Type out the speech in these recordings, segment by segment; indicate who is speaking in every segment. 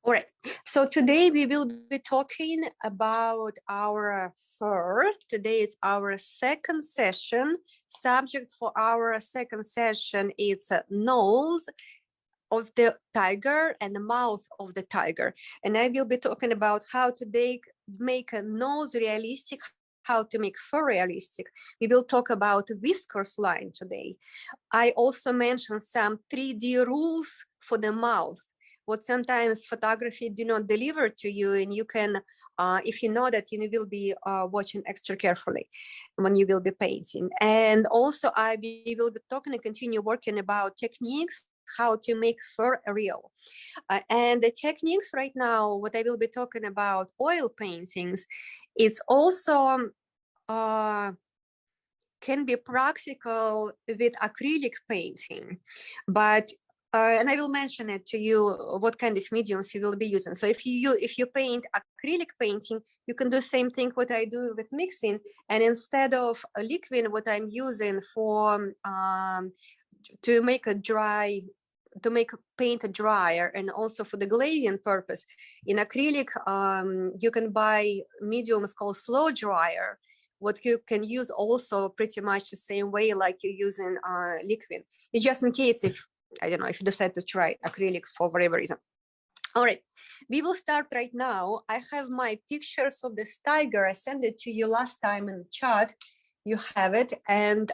Speaker 1: All right, so today we will be talking about our fur. Today is our second session. Subject for our second session is nose of the tiger and the mouth of the tiger. And I will be talking about how to make a nose realistic, how to make fur realistic. We will talk about whiskers line today. I also mentioned some 3D rules for the mouth, what sometimes photography do not deliver to you, and you can, if you know that, you will be watching extra carefully when you will be painting. And also we will be talking and continue working about techniques, how to make fur real. And the techniques right now, what I will be talking about, oil paintings, it's also can be practical with acrylic painting, but and I will mention it to you what kind of mediums you will be using. So if you paint acrylic painting, you can do the same thing what I do with mixing, and instead of a liquid, what I'm using for to make paint drier, and also for the glazing purpose, in acrylic you can buy mediums called slow dryer, what you can use also pretty much the same way like you're using liquid. It's just in case if, I don't know, if you decide to try acrylic for whatever reason. All right, we will start right now. I have my pictures of this tiger. I sent it to you last time in the chat. You have it, and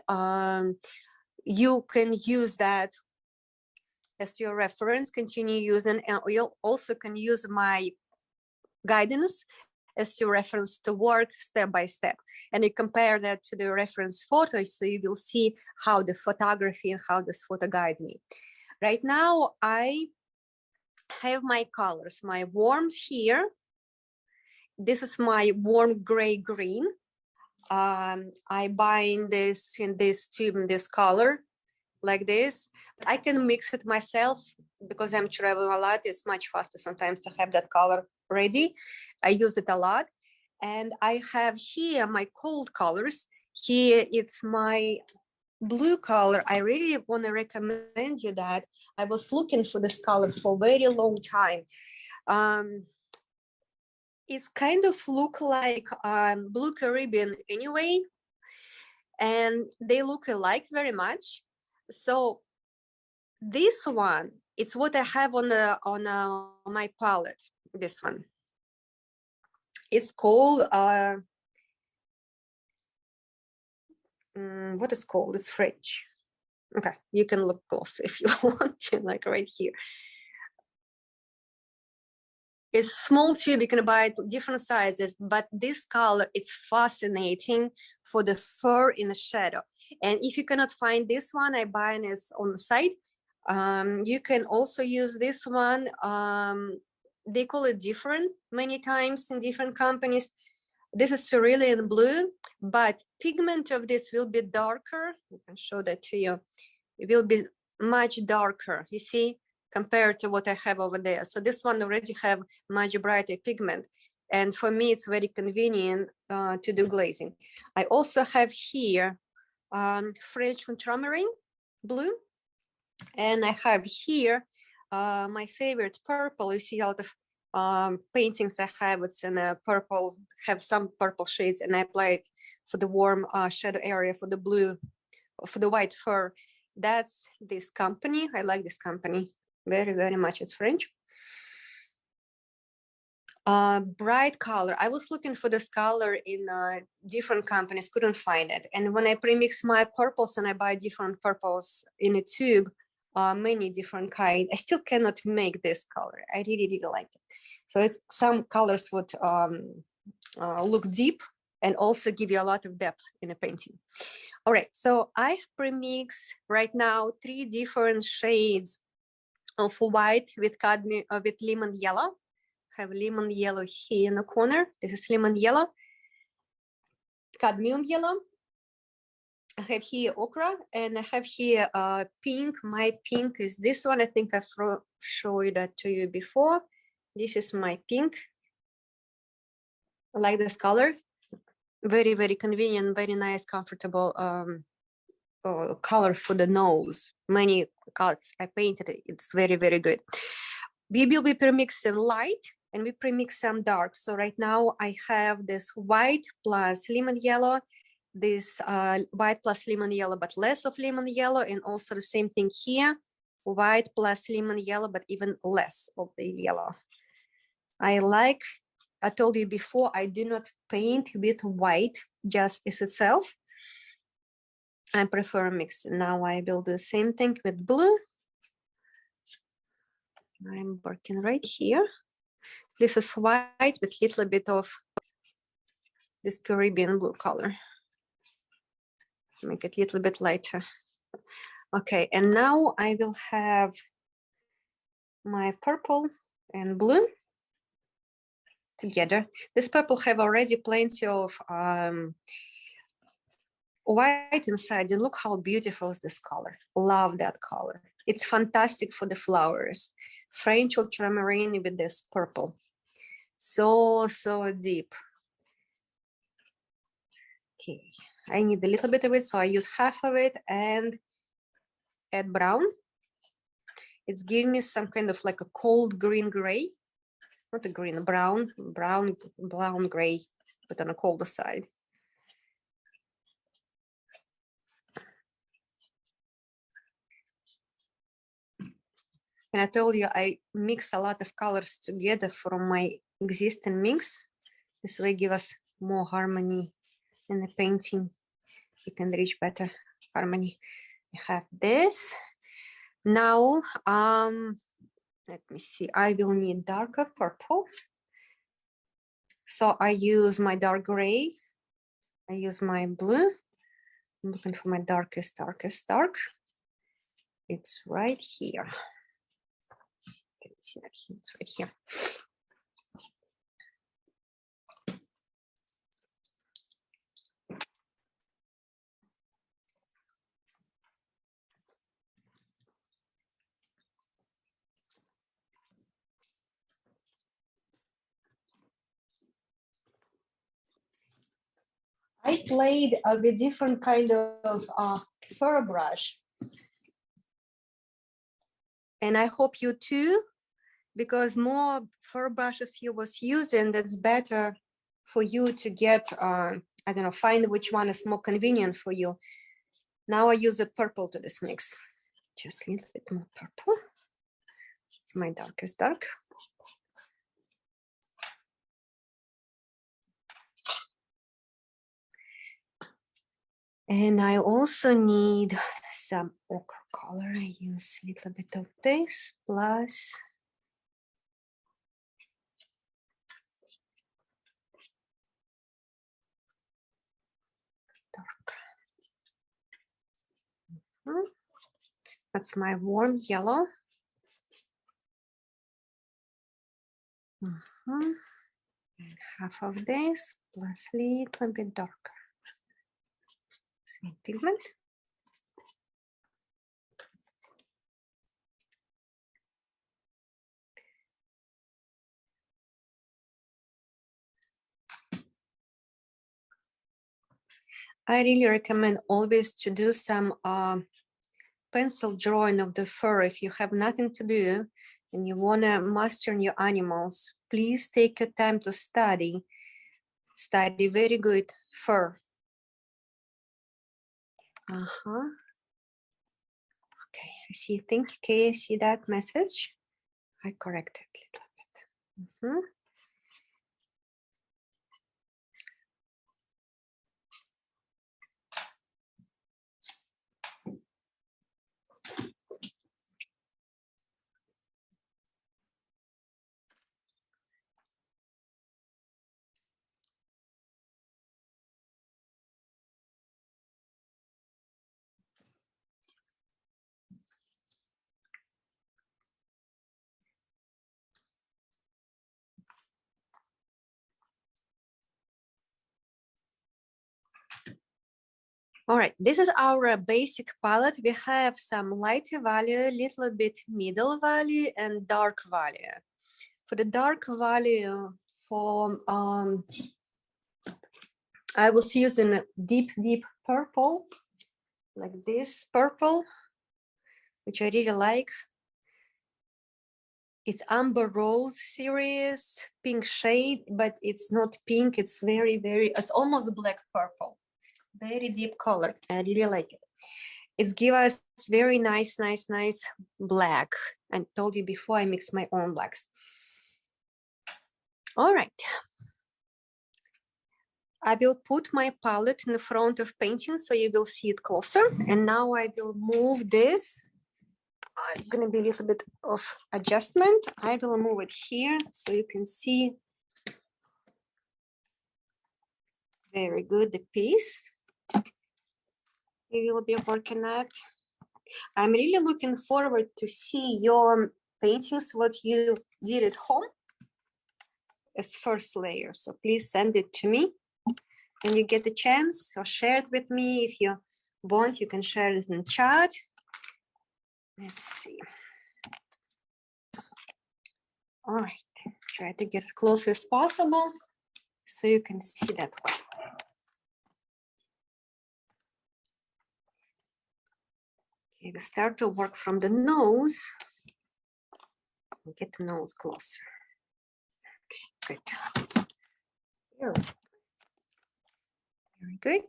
Speaker 1: you can use that as your reference, continue using, and you also can use my guidance as your reference to work step by step. And you compare that to the reference photo, so you will see how the photography and how this photo guides me. Right now, I have my colors, my warms here. This is my warm gray green. I bind this in this tube in this color, like this. I can mix it myself because I'm traveling a lot. It's much faster sometimes to have that color ready. I use it a lot. And I have here my cold colors. Here it's my blue color. I really want to recommend you that. I was looking for this color for a very long time. It's kind of look like blue Caribbean anyway, and they look alike very much. So this one, it's what I have on my palette. This one, it's called what is called? It's French. Okay, you can look close if you want to, like right here. It's small tube, you can buy it different sizes, but this color, it's fascinating for the fur in the shadow. And if you cannot find this one, I buy this on the site. You can also use this one. They call it different many times in different companies. This is cerulean blue, but pigment of this will be darker. I can show that to you. It will be much darker, you see, compared to what I have over there. So this one already have much brighter pigment. And for me, it's very convenient to do glazing. I also have here French ultramarine blue. And I have here my favorite purple. You see a lot of paintings I have, it's in a purple, have some purple shades, and I apply it for the warm shadow area, for the blue, for the white fur. That's this company. I like this company very, very much. It's French. Bright color. I was looking for this color in different companies, couldn't find it. And when I premix my purples and I buy different purples in a tube, many different kinds, I still cannot make this color. I really, really like it. So it's some colors would look deep and also give you a lot of depth in a painting. All right, so I premix right now 3 different shades of white with cadmium, with lemon yellow. I have lemon yellow here in the corner. This is lemon yellow, cadmium yellow. I have here ochre, and I have here pink. My pink is this one. I think I showed that to you before. This is my pink. I like this color. Very, very convenient, very nice, comfortable color for the nose. Many cuts I painted it. It's very, very good. We will be premixing light and we premix some dark. So right now I have this white plus lemon yellow, this white plus lemon yellow, but less of lemon yellow, and also the same thing here, white plus lemon yellow, but even less of the yellow. I told you before, I do not paint with white just as itself. I prefer mixing. Now I will do the same thing with blue. I'm working right here. This is white with a little bit of this Caribbean blue color. Make it a little bit lighter. Okay, and now I will have my purple and blue together. This purple have already plenty of white inside, and look how beautiful is this color. Love that color. It's fantastic for the flowers. French ultramarine with this purple. So deep. Okay, I need a little bit of it, so I use half of it and add brown. It's giving me some kind of like a cold green gray, not a green, brown gray, but on a colder side. And I told you I mix a lot of colors together from my existing mix. This way give us more harmony in the painting. You can reach better harmony. I have this. Now, let me see, I will need darker purple. So I use my dark gray. I use my blue. I'm looking for my darkest dark. It's right here. Can you see that? It's right here. I played with different kind of fur brush. And I hope you too, because more fur brushes you was using, that's better for you to get, I don't know, find which one is more convenient for you. Now I use a purple to this mix. Just a little bit more purple. It's my darkest dark. And I also need some ochre color. I use a little bit of this plus dark. That's my warm yellow. And half of this plus a little bit darker. Same pigment. I really recommend always to do some pencil drawing of the fur. If you have nothing to do and you want to master your animals, please take your time to study very good fur. Okay, I see. Thank you, Kay. I see that message. I corrected a little bit. All right, this is our basic palette. We have some lighter value, little bit middle value, and dark value. For the dark value, for I was using deep purple, like this purple, which I really like. It's Amber Rose series, pink shade, but it's not pink. It's it's almost black purple. Very deep color. I really like it. It gives us very nice black. I told you before, I mix my own blacks. All right. I will put my palette in the front of painting so you will see it closer. And now I will move this. It's going to be a little bit of adjustment. I will move it here so you can see very good the piece you will be working at. I'm really looking forward to see your paintings, what you did at home as first layer. So please send it to me when you get the chance, or share it with me. If you want, you can share it in chat. Let's see. All right, try to get as close as possible so you can see that one. Okay, we start to work from the nose. Get the nose closer. Okay, good. Very good.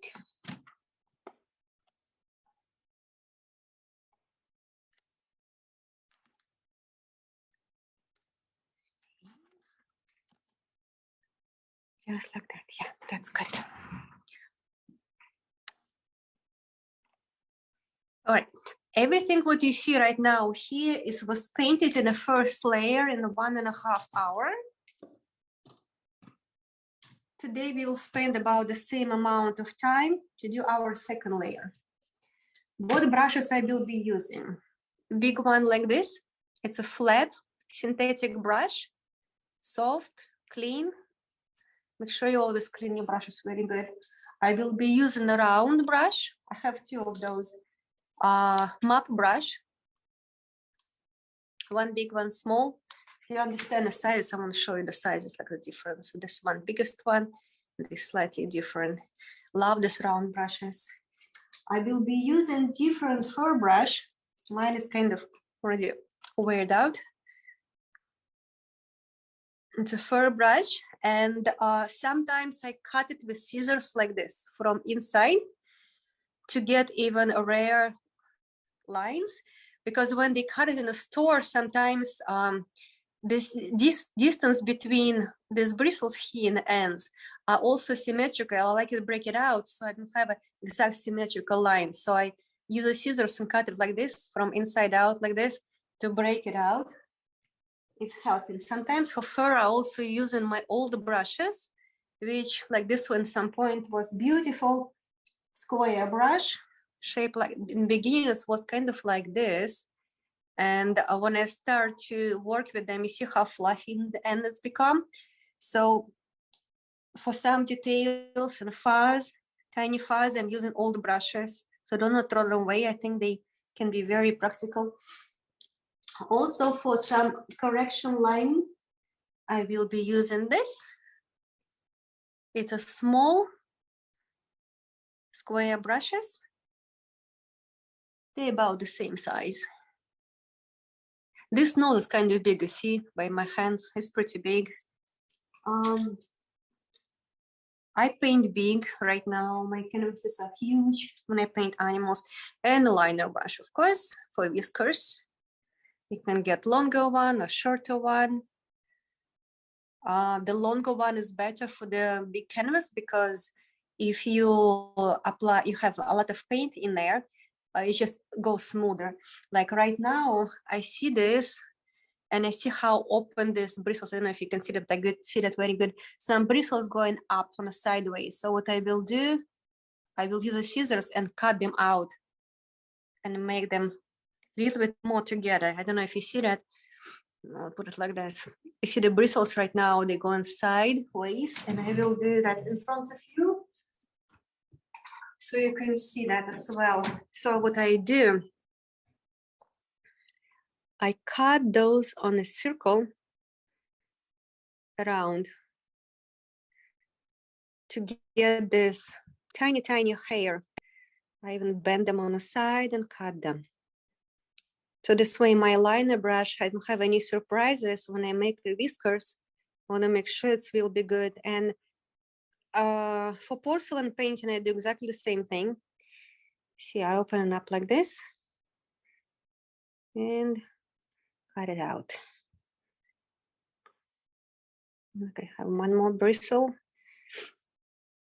Speaker 1: Just like that. Yeah, that's good. All right. Everything what you see right now here was painted in the first layer in 1.5 hours. Today we will spend about the same amount of time to do our second layer. What brushes I will be using? Big one like this. It's a flat synthetic brush, soft, clean. Make sure you always clean your brushes very good. I will be using a round brush. I have 2 of those. Map brush, one big, one small. If you understand the sizes, I'm going to show you the sizes, like the difference. So this one biggest one, this slightly different. Love this round brushes. I will be using different fur brush. Mine is kind of already weared out. It's a fur brush, and sometimes I cut it with scissors like this from inside to get even rare lines, because when they cut it in a store, sometimes this distance between these bristles here and the ends are also symmetrical. I like to break it out so I don't have an exact symmetrical line. So I use the scissors and cut it like this from inside out like this to break it out. It's helping. Sometimes for fur, I also using my old brushes, which like this one, some point was beautiful square brush shape. Like in the beginning, it was kind of like this. And when I start to work with them, you see how fluffy in the end it's become. So for some details and fuzz, tiny fuzz, I'm using old brushes. So do not throw them away. I think they can be very practical. Also for some correction line, I will be using this. It's a small square brushes. They're about the same size. This nose is kind of big, you see, by my hands, it's pretty big. I paint big right now. My canvases are huge when I paint animals. And a liner brush, of course, for whiskers. You can get longer one or shorter one. The longer one is better for the big canvas, because if you apply, you have a lot of paint in there, it just goes smoother. Like right now, I see this and I see how open this bristles. I don't know if you can see that. I could see that very good. Some bristles going up on a sideways. So what I will do, I will use the scissors and cut them out and make them a little bit more together. I don't know if you see that. I'll put it like this. You see the bristles right now, they're going sideways, and I will do that in front of you so you can see that as well. So what I do, I cut those on a circle around to get this tiny hair. I even bend them on the side and cut them. So this way my liner brush, I don't have any surprises when I make the whiskers. I want to make sure it will be good. And for porcelain painting, I do exactly the same thing. See, I open it up like this and cut it out. Okay, I have one more bristle.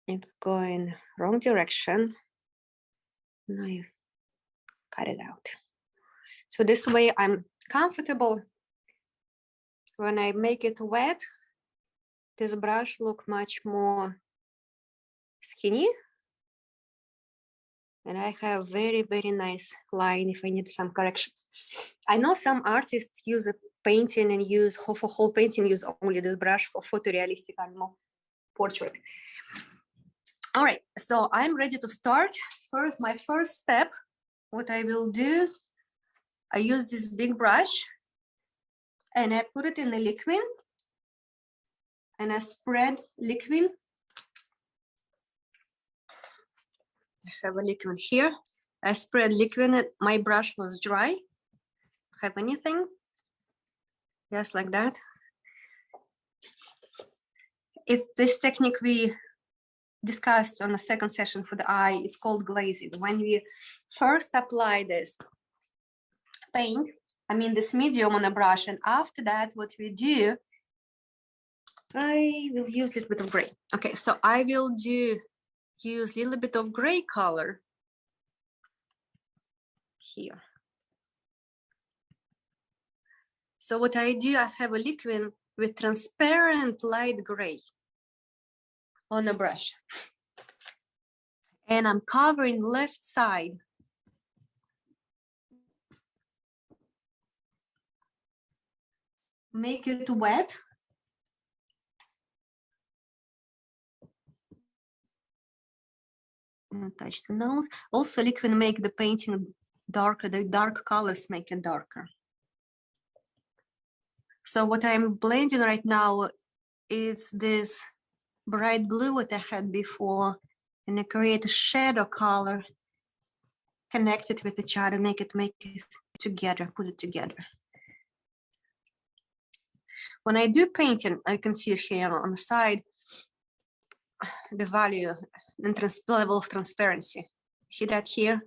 Speaker 1: It's going wrong direction. Now you cut it out. So this way I'm comfortable. When I make it wet, this brush look much more skinny. And I have very, very nice line if I need some corrections. I know some artists use a painting and use, for whole painting, use only this brush for photorealistic animal portrait. All right, so I'm ready to start. First, my first step, what I will do, I use this big brush and I put it in the liquid and I spread liquid. I have a liquid here. I spread liquid, my brush was dry. Have anything? Just like that. It's this technique we discussed on the second session for the eye. It's called glazing. When we first apply this paint, I mean this medium on a brush, and after that, what we do, I will use a little bit of gray. Okay, so I will use a little bit of gray color here. So what I do, I have a liquid with transparent light gray on a brush. And I'm covering left side. Make it wet. And touch the nose. Also, liquid make the painting darker. The dark colors make it darker. So what I'm blending right now is this bright blue what I had before, and I create a shadow color, connect it with each other, make it together, put it together. When I do painting, I can see it here on the side, the value and level of transparency. See that here?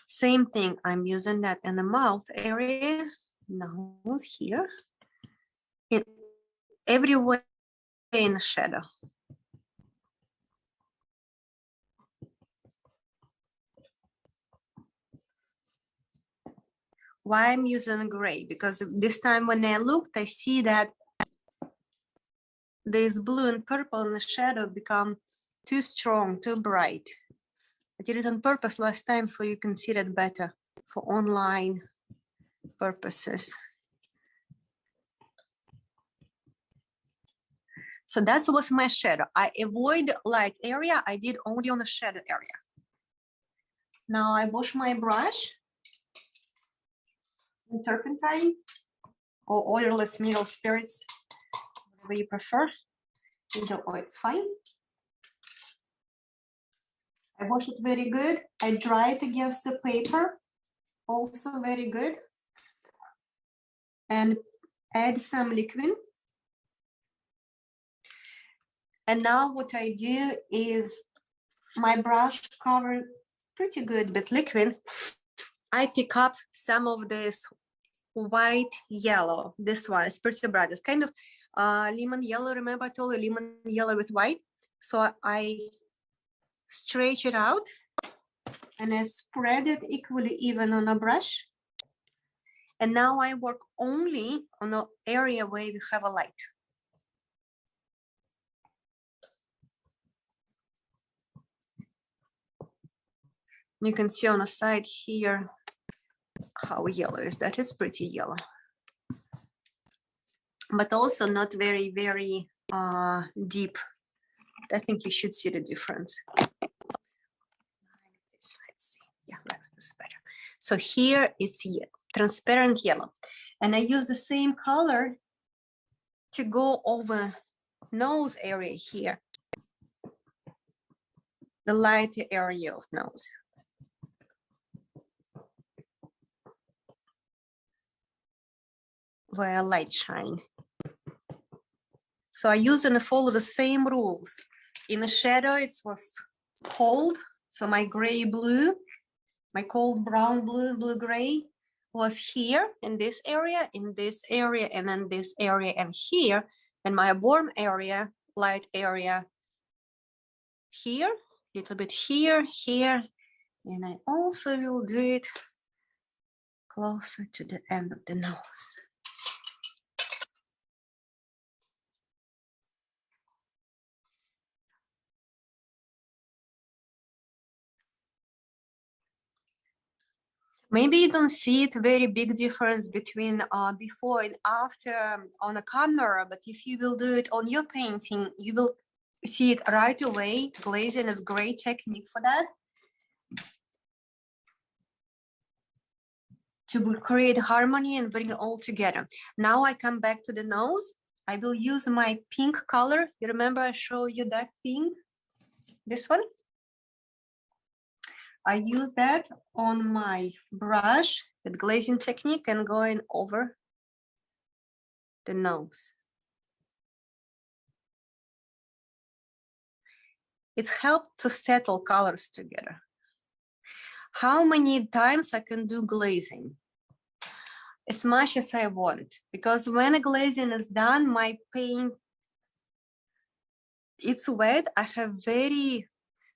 Speaker 1: Same thing, I'm using that in the mouth area, nose here, in everywhere in the shadow. Why I'm using gray? Because this time when I looked, I see that this blue and purple in the shadow become too strong, too bright. I did it on purpose last time so you can see that better for online purposes. So that was my shadow. I avoid light area. I did only on the shadow area. Now I wash my brush in turpentine or oilless mineral spirits, whatever you prefer. Either or, it's fine. I wash it very good. I dry it against the paper, also very good. And add some liquid. And now what I do is my brush covered pretty good with liquid. I pick up some of this white yellow. This one is pretty bright. It's kind of lemon yellow. Remember I told you lemon yellow with white? So I stretch it out and I spread it equally even on a brush. And now I work only on the area where we have a light. You can see on the side here how yellow is. That is pretty yellow. But also not very, very deep. I think you should see the difference. Let's see. Yeah, that's this better. So here it's transparent yellow. And I use the same color to go over nose area here. The lighter area of nose. where light shine. So I use and follow the same rules. In the shadow, it was cold. So my gray blue, my cold brown blue, blue gray was here in this area, and then this area and here. And my warm area, light area here, little bit here, here. And I also will do it closer to the end of the nose. Maybe you don't see it very big difference between before and after on a camera, but if you will do it on your painting, you will see it right away. Glazing is great technique for that. To create harmony and bring it all together. Now I come back to the nose. I will use my pink color. You remember I showed you that pink? This one? I use that on my brush with glazing technique and going over the nose. It's helped to settle colors together. How many times I can do glazing? As much as I want, because when a glazing is done, my paint, it's wet. I have very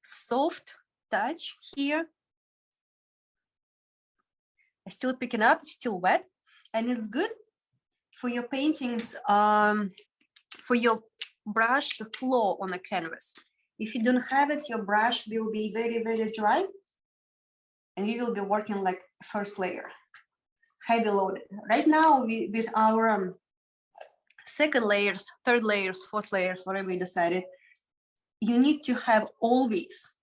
Speaker 1: soft touch here. I still picking up, it's still wet, and it's good for your paintings, for your brush to flow on a canvas. If you don't have it, your brush will be very, very dry, and you will be working like first layer, heavy loaded. Right now, with our second layers, third layers, fourth layers, whatever we decided, you need to have always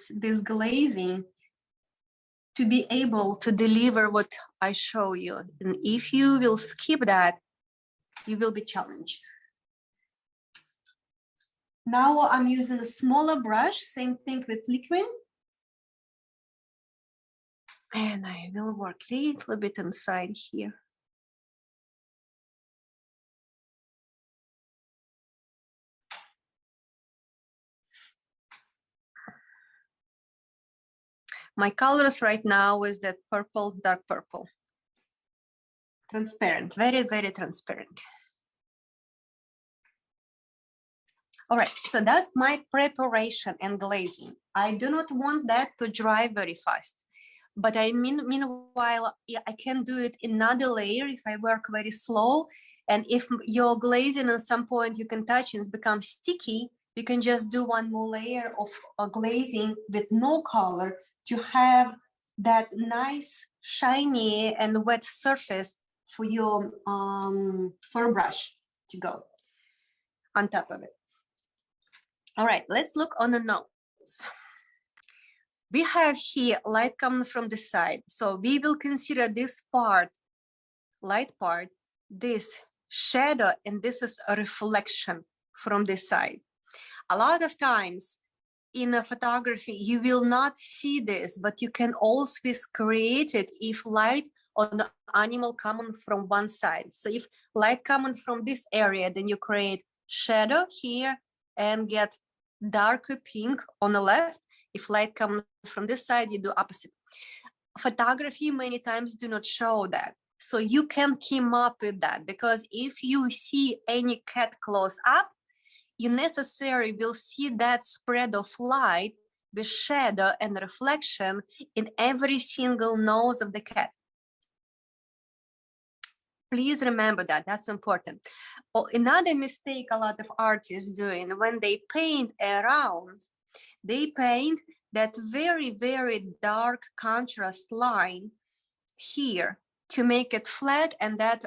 Speaker 1: this glazing to be able to deliver what I show you. And if you will skip that, you will be challenged. Now I'm using a smaller brush, same thing with liquid. And I will work a little bit inside here. My colors right now is that purple, dark purple. Transparent, very, very transparent. All right, so that's my preparation and glazing. I do not want that to dry very fast, but meanwhile, I can do it in another layer if I work very slow. And if your glazing at some point you can touch and it's become sticky, you can just do one more layer of glazing with no color to have that nice, shiny and wet surface for your for a brush to go on top of it. All right, let's look on the nose. We have here light coming from the side. So we will consider this part, light part, this shadow, and this is a reflection from the side. A lot of times in a photography, you will not see this, but you can always create it if light on the animal coming from one side. So if light coming from this area, then you create shadow here and get darker pink on the left. If light comes from this side, you do opposite. Photography many times do not show that. So you can come up with that, because if you see any cat close up, you necessarily will see that spread of light with shadow and reflection in every single nose of the cat. Please remember that, that's important. Another mistake a lot of artists doing when they paint around, they paint that very, very dark contrast line here to make it flat, and that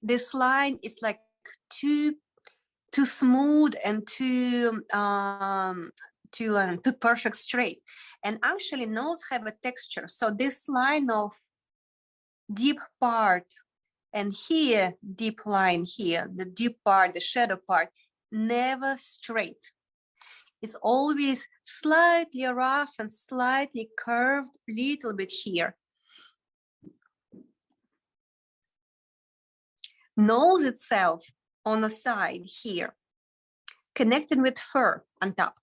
Speaker 1: this line is like too smooth and too perfect straight. And actually nose have a texture. So this line of deep part and here deep line here, the deep part, the shadow part, never straight. It's always slightly rough and slightly curved, little bit here. Nose itself on the side here, connected with fur on top.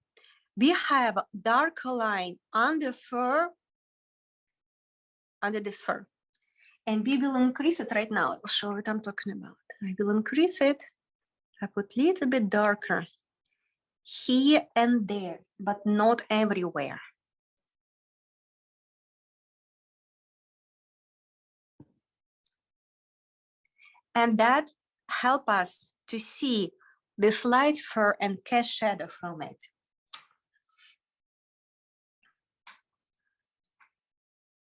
Speaker 1: We have a darker line under fur, under this fur. And we will increase it right now. I'll show what I'm talking about. I will increase it. I put a little bit darker here and there, but not everywhere. And that helps us to see this light fur and cast shadow from it.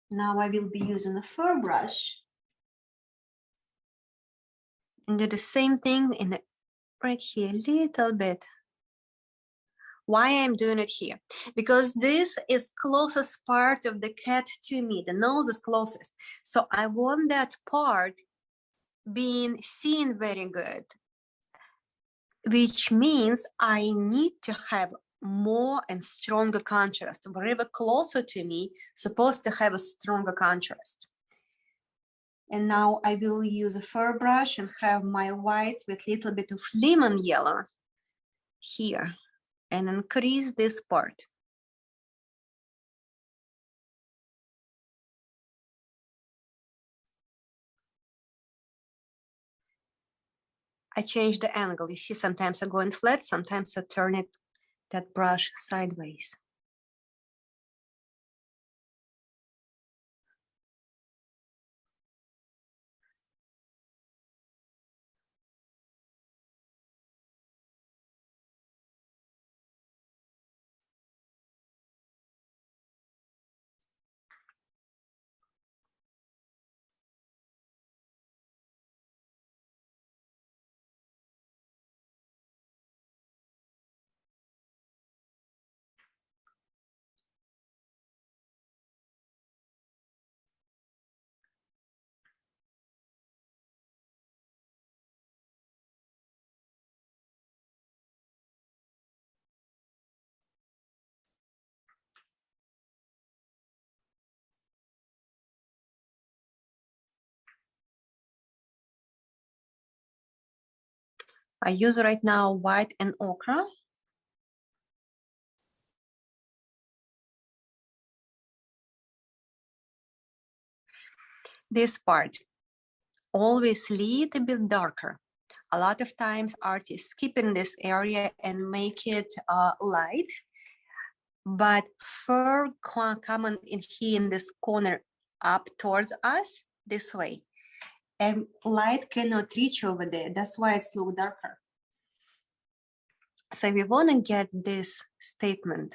Speaker 1: Now I will be using a fur brush and do the same thing in the, right here, a little bit. Why I'm doing it here? Because this is closest part of the cat to me. The nose is closest. So I want that part being seen very good, which means I need to have more and stronger contrast. Wherever closer to me, supposed to have a stronger contrast. And now I will use a fur brush and have my white with a little bit of lemon yellow here and increase this part. I change the angle. You see, sometimes I go in flat, sometimes I turn it, that brush sideways. I use right now white and ochre. This part, always a little bit darker. A lot of times artists skip in this area and make it light, but fur coming in here in this corner up towards us this way. And light cannot reach over there. That's why it's a little darker. So we want to get this statement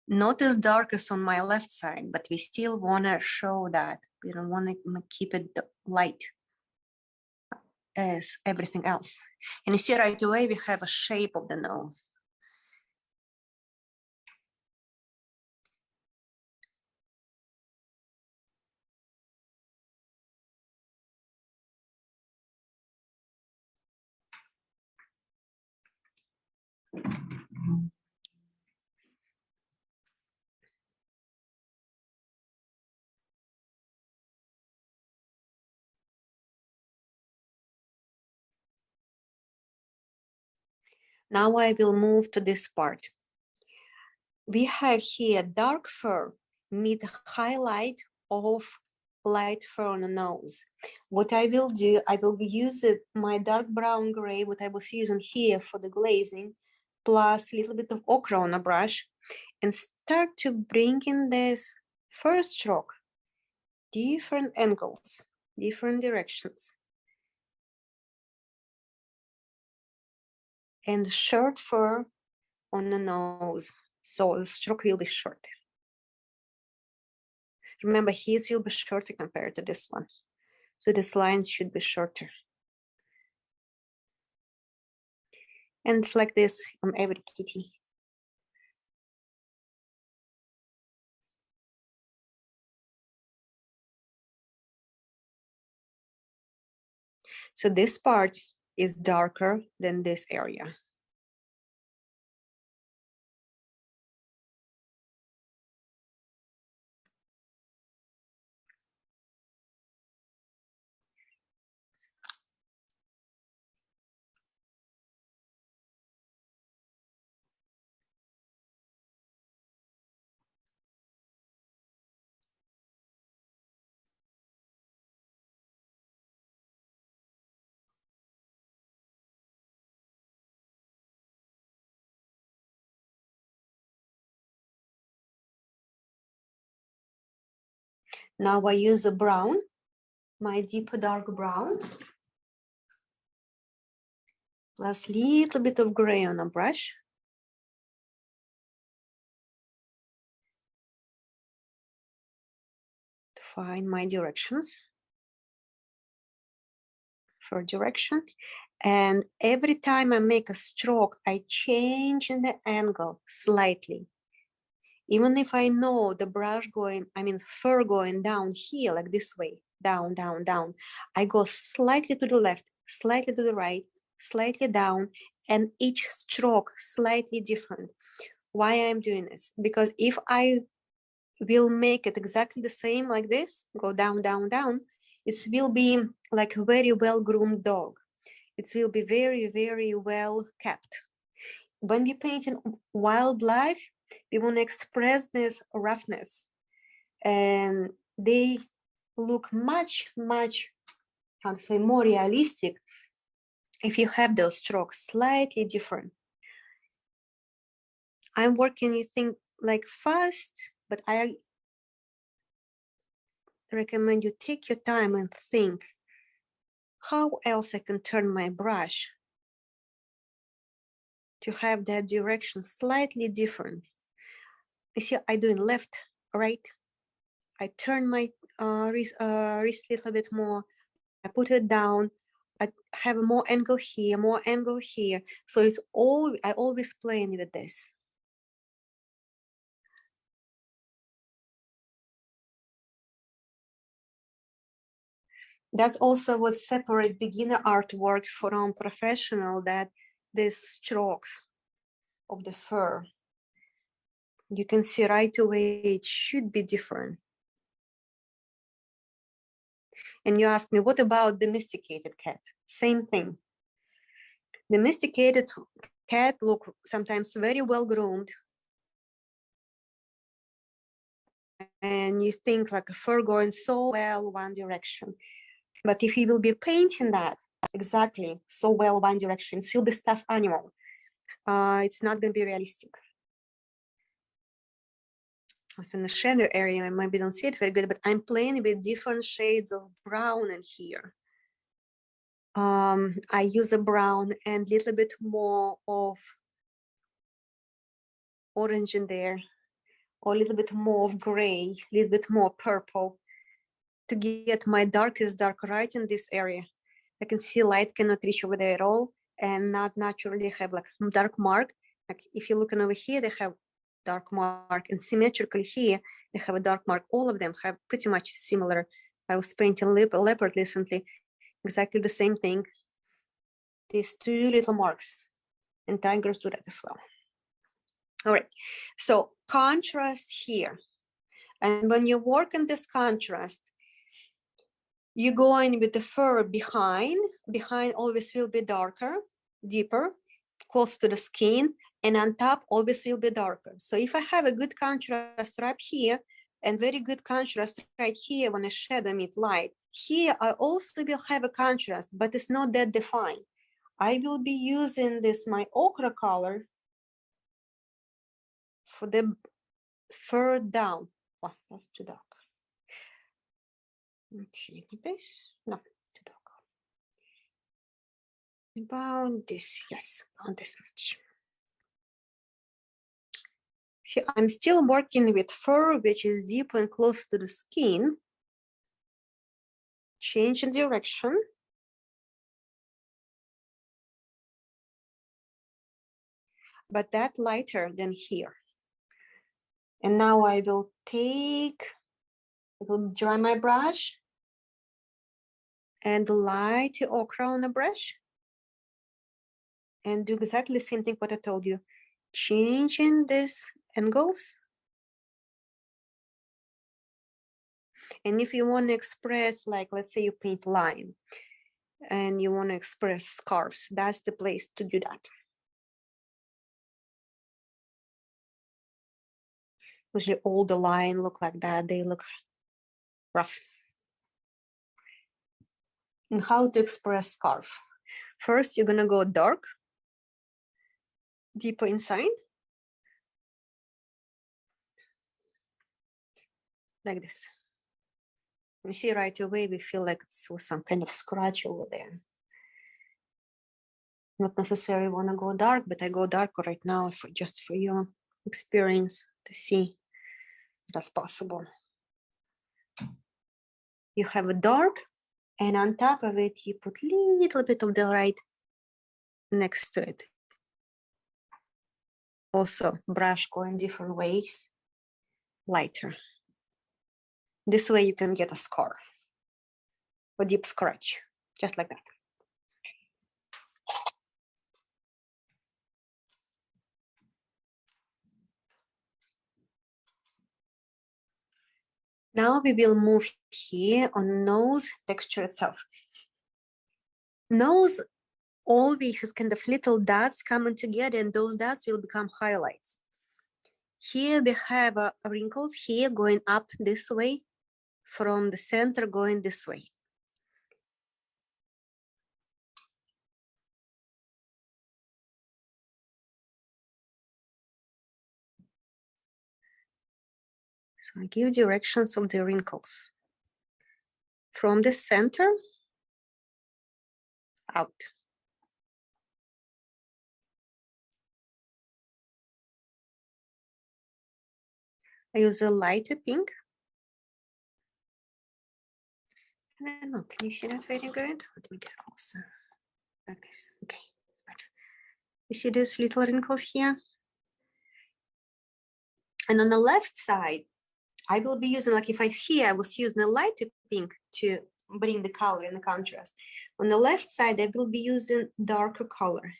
Speaker 1: not as dark as on my left side, but we still want to show that. We don't want to keep it light as everything else. And you see right away, we have a shape of the nose. Now I will move to this part. We have here dark fur meet highlight of light fur on the nose. What I will do, I will use my dark brown gray, what I was using here for the glazing, plus a little bit of ochre on a brush, and start to bring in this first stroke, different angles, different directions. And short fur on the nose, so the stroke will be short. Remember, his will be shorter compared to this one. So this line should be shorter. And it's like this on every kitty. So this part is darker than this area. Now I use a brown, my deep dark brown, plus little bit of gray on a brush. To find my directions for direction. And every time I make a stroke, I change in the angle slightly. Even if I know the brush going, fur going down here, like this way, down, down, down, I go slightly to the left, slightly to the right, slightly down, and each stroke slightly different. Why I'm doing this? Because if I will make it exactly the same like this, go down, down, down, it will be like a very well-groomed dog. It will be very, very well kept. When we paint in wildlife, we want to express this roughness, and they look much, much, how to say, more realistic if you have those strokes slightly different. I'm working, you think, like fast, but I recommend you take your time and think, how else I can turn my brush to have that direction slightly different. You see, I do it left, right. I turn my wrist a little bit more. I put it down. I have more angle here, more angle here. So it's all, I always playing with this. That's also what separates beginner artwork from professional, that these strokes of the fur. You can see right away it should be different. And you ask me, what about domesticated cat? Same thing. Domesticated cat look sometimes very well groomed. And you think like a fur going so well one direction. But if you will be painting that exactly so well one direction, it will be stuffed animal. It's not going to be realistic. It's in the shadow area, I maybe don't see it very good, but I'm playing with different shades of brown in here. I use a brown and a little bit more of orange in there, or a little bit more of gray, a little bit more purple, to get my darkest dark right in this area. I can see light cannot reach over there at all, and not naturally have like dark mark. Like if you're looking over here, they have dark mark, and symmetrically here, they have a dark mark. All of them have pretty much similar. I was painting a leopard recently, exactly the same thing. These two little marks, and tigers do that as well. All right, so contrast here. And when you work in this contrast, you go in with the fur behind always will be darker, deeper, close to the skin, and on top always will be darker. So if I have a good contrast right here, and very good contrast right here when I shadow meet light, here I also will have a contrast, but it's not that defined. I will be using this, my ochre color, for the fur down. Oh, that's too dark. Okay, this, no, too dark. About this, yes, about this much. See, I'm still working with fur, which is deep and close to the skin. Change in direction. But that lighter than here. And now I will dry my brush and light the ochre on the brush. And do exactly the same thing what I told you. Changing these angles. And if you want to express, like, let's say you paint line and you want to express scarves, that's the place to do that. Usually all the line look like that, they look rough. And how to express scarf? First, you're gonna go dark, deeper inside, like this. You see right away, we feel like it's some kind of scratch over there. Not necessarily want to go dark, but I go darker right now just for your experience to see that's possible. You have a dark, and on top of it, you put a little bit of the light next to it. Also, brush going different ways, lighter. This way you can get a scar or deep scratch, just like that. Now we will move here on nose texture itself. Nose always is kind of little dots coming together, and those dots will become highlights. Here we have wrinkles here going up this way, from the center going this way. So I give directions of the wrinkles. From the center, out. I use a lighter pink. I don't know, can you see that very good? Let me get closer. Like this, okay, it's better. You see these little wrinkles here? And on the left side, I will be using, like if I see, I was using a lighter pink to bring the color and the contrast. On the left side, I will be using darker color.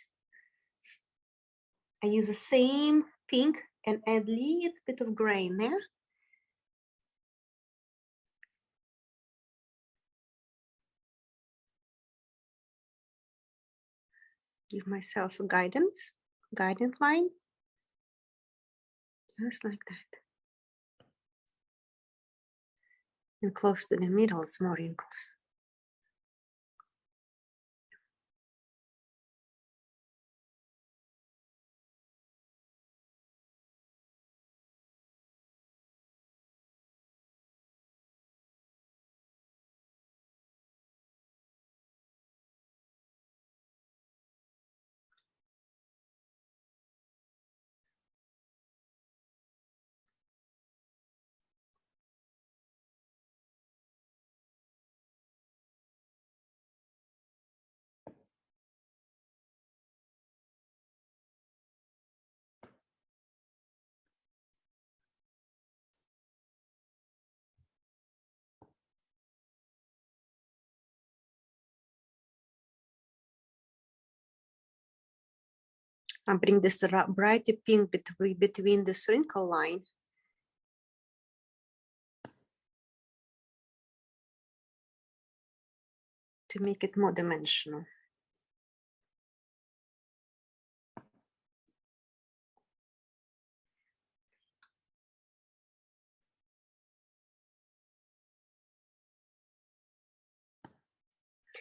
Speaker 1: I use the same pink and add a little bit of gray in there. Give myself a guidance line, just like that. And close to the middle, small wrinkles. I bring this brighter pink between this wrinkle line. To make it more dimensional.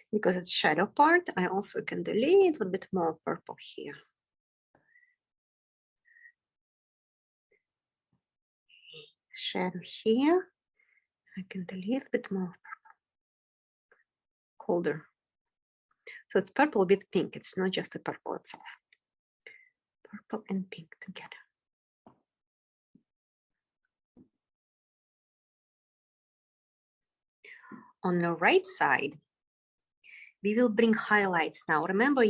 Speaker 1: Because it's shadow part, I also can do a little bit more purple here. Shadow here, I can do a little bit more purple, colder. So it's purple with pink, it's not just the purple itself. Purple and pink together. On the right side, we will bring highlights now. Remember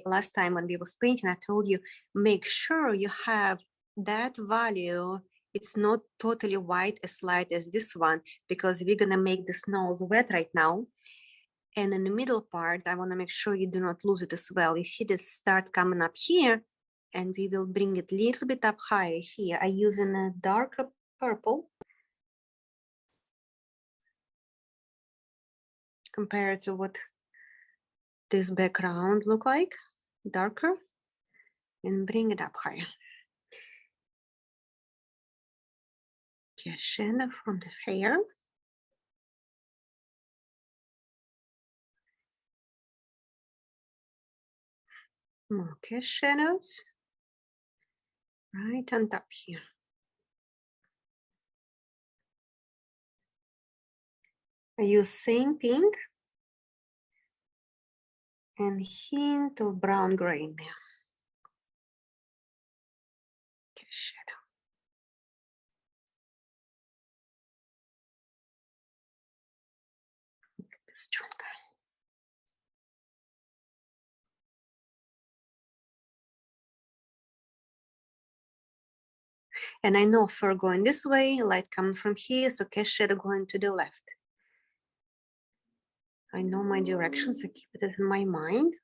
Speaker 1: last time when we was painting, I told you, make sure you have that value. It's not totally white as light as this one, because we're gonna make the nose wet right now. And in the middle part, I wanna make sure you do not lose it as well. You see this start coming up here, and we will bring it a little bit up higher here. I using a darker purple compared to what this background look like, darker, and bring it up higher. Shadow from the hair. More shadows right on top here. I use same pink and hint of brown gray in there. Okay, shadow. Stronger. And I know for going this way, light coming from here, so cast shadow going to the left. I know my directions, I keep it in my mind.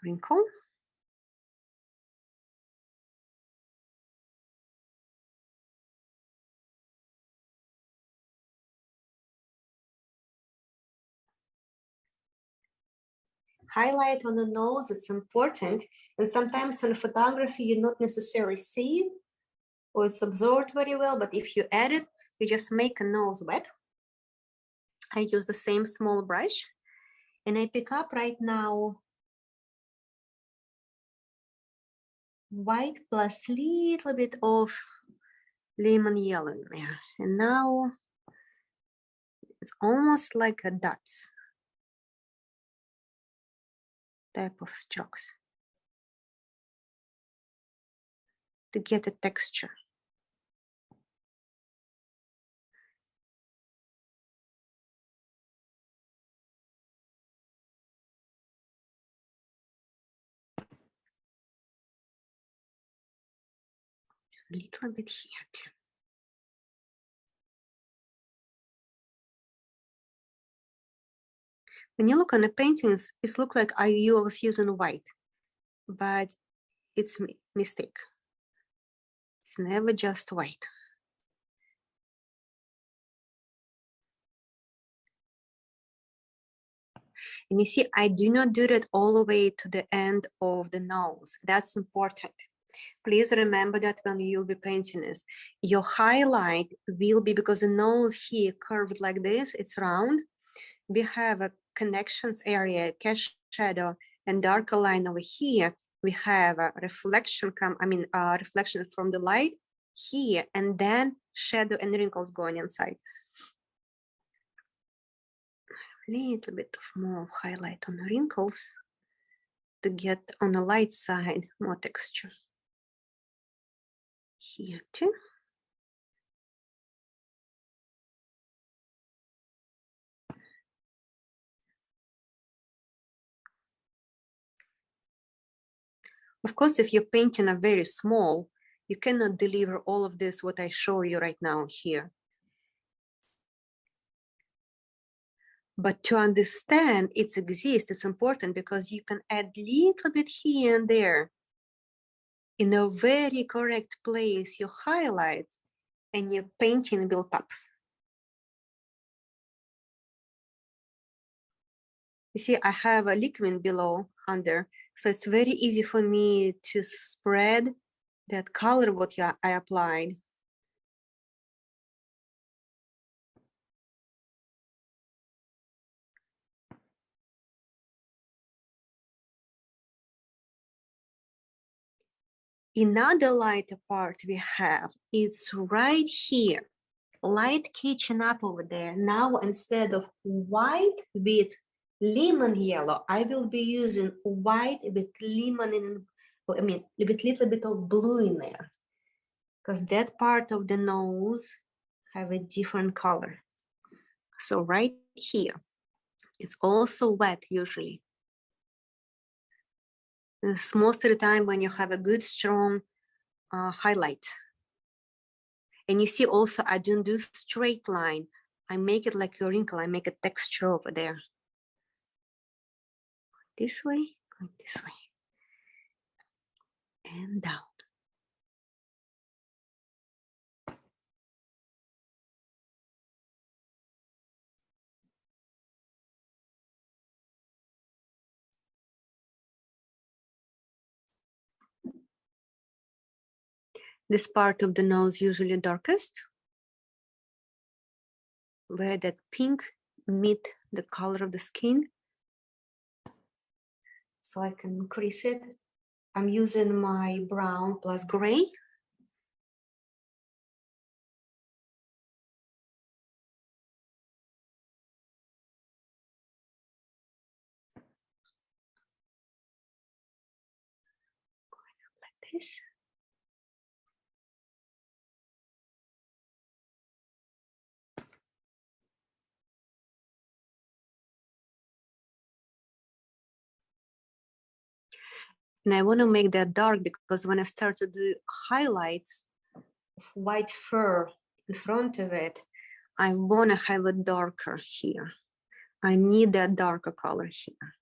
Speaker 1: Wrinkle. Highlight on the nose, it's important. And sometimes in photography, you not necessarily see it or it's absorbed very well, but if you add it, you just make a nose wet. I use the same small brush and I pick up right now white plus little bit of lemon yellow in there. And now it's almost like a dots type of strokes to get a texture. A little bit here too. When you look on the paintings, it looks like you was using white, but it's a mistake. It's never just white. And you see, I do not do that all the way to the end of the nose. That's important. Please remember that when you'll be painting this, your highlight will be, because the nose here curved like this, it's round. We have a connections area, cast shadow, and darker line over here. We have a reflection reflection from the light here, and then shadow and wrinkles going inside. A little bit of more highlight on the wrinkles to get on the light side more texture. Here too. Of course, if you're painting a very small, you cannot deliver all of this, what I show you right now here. But to understand it exists, it's important because you can add little bit here and there in a very correct place, your highlights, and your painting will pop. You see, I have a liquid below, under, so it's very easy for me to spread that color what I applied. Another lighter part we have, it's right here, light catching up over there. Now, instead of white with lemon yellow, I will be using white with lemon and, with little bit of blue in there, because that part of the nose have a different color. So right here, it's also wet usually. It's most of the time when you have a good strong highlight. And you see also, I don't do straight line. I make it like a wrinkle. I make a texture over there. This way, going this way. And down. This part of the nose usually darkest, where that pink meet the color of the skin. So I can increase it. I'm using my brown plus gray. this. And I want to make that dark because when I start to do highlights of white fur in front of it, I want to have it darker here. I need that darker color here.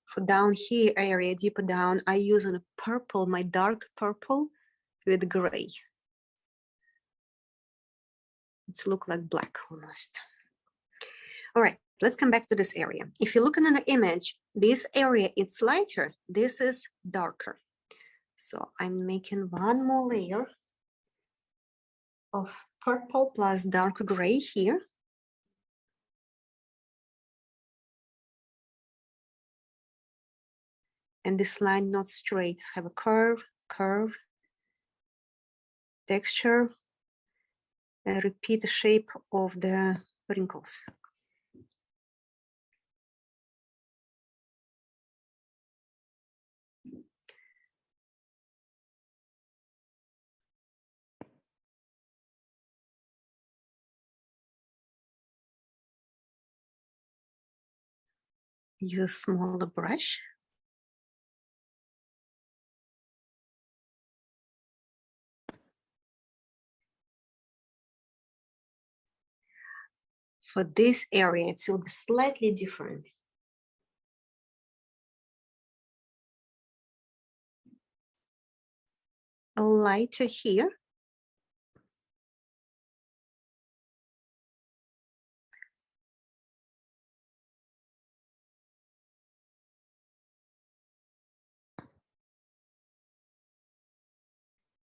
Speaker 1: For down here area, deeper down, I use a purple, my dark purple with gray. It's look like black almost. All right, let's come back to this area. If you're looking at an image, this area, it's lighter, this is darker. So I'm making one more layer of purple plus dark gray here. And this line not straight, have a curve, curve, texture, and repeat the shape of the wrinkles. Use a smaller brush. For this area, it will be slightly different. A lighter here.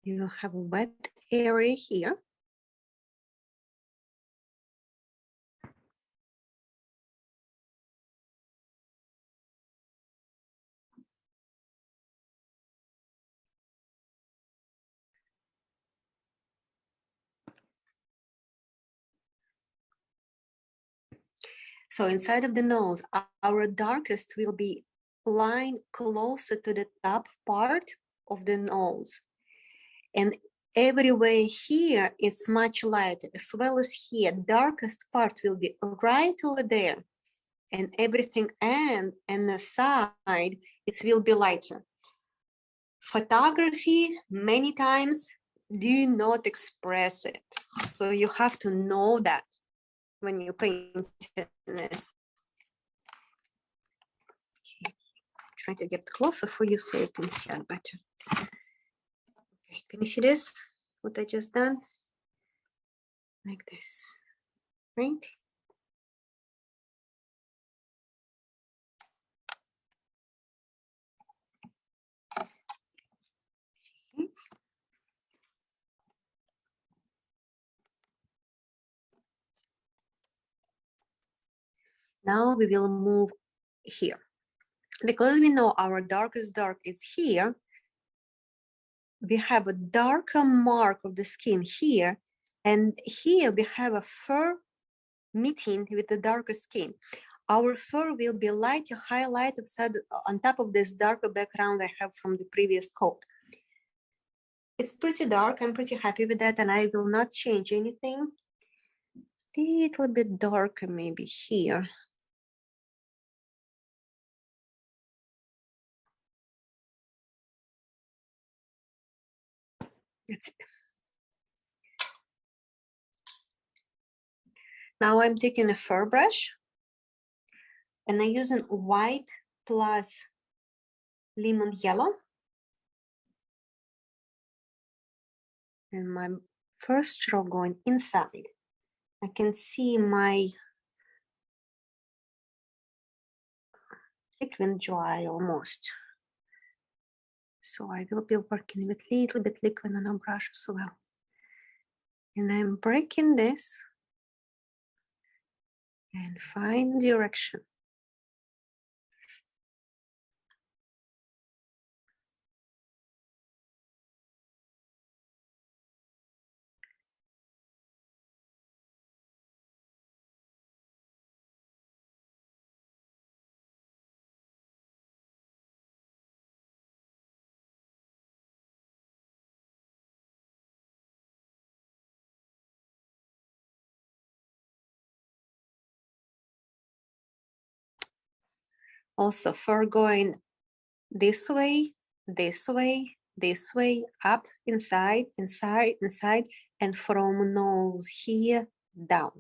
Speaker 1: You will have a wet area here. So inside of the nose, our darkest will be lined closer to the top part of the nose. And everywhere here, it's much lighter, as well as here, darkest part will be right over there. And everything and the side, it will be lighter. Photography, many times, do not express it. So you have to know that when you paint this. Okay. Try to get closer for you so you can see it better. Okay, can you see this? What I just done? Like this, right? Okay. Now we will move here. Because we know our darkest dark is here, we have a darker mark of the skin here, and here we have a fur meeting with the darker skin. Our fur will be lighter highlight on top of this darker background I have from the previous coat. It's pretty dark, I'm pretty happy with that, and I will not change anything. A little bit darker maybe here. That's it. Now I'm taking a fur brush and I'm using white plus lemon yellow. And my first stroke going inside. I can see my liquid dry almost. So I will be working with a little bit liquid on a brush as well. And I'm breaking this and find direction. Also fur going this way, this way, this way, up, inside, inside, inside, and from nose here down.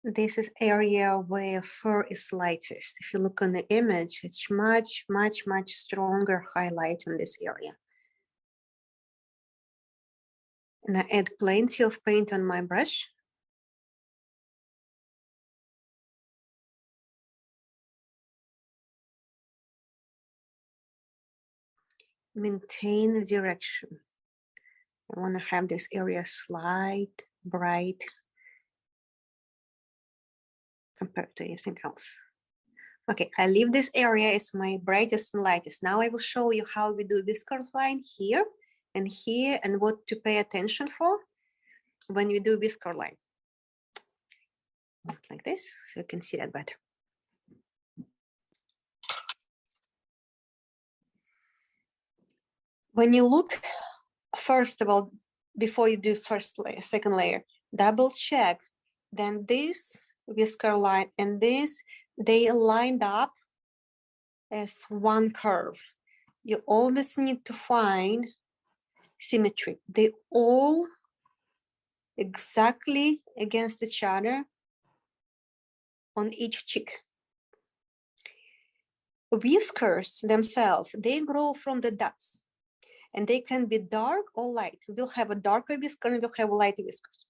Speaker 1: This is area where fur is lightest. If you look on the image, it's much, much, much stronger highlight in this area. And I add plenty of paint on my brush. Maintain the direction. I want to have this area slight, bright, compared to anything else. Okay, I leave this area as my brightest and lightest. Now I will show you how we do whisker line here and what to pay attention for when we do whisker line. Like this, so you can see that better. When you look, first of all, before you do first layer, second layer, double check. Then this whisker line and this, they lined up as one curve. You always need to find symmetry. They all exactly against each other on each cheek. Whiskers themselves, they grow from the dots. And they can be dark or light. We'll have a darker whisker and we'll have lighter whiskers.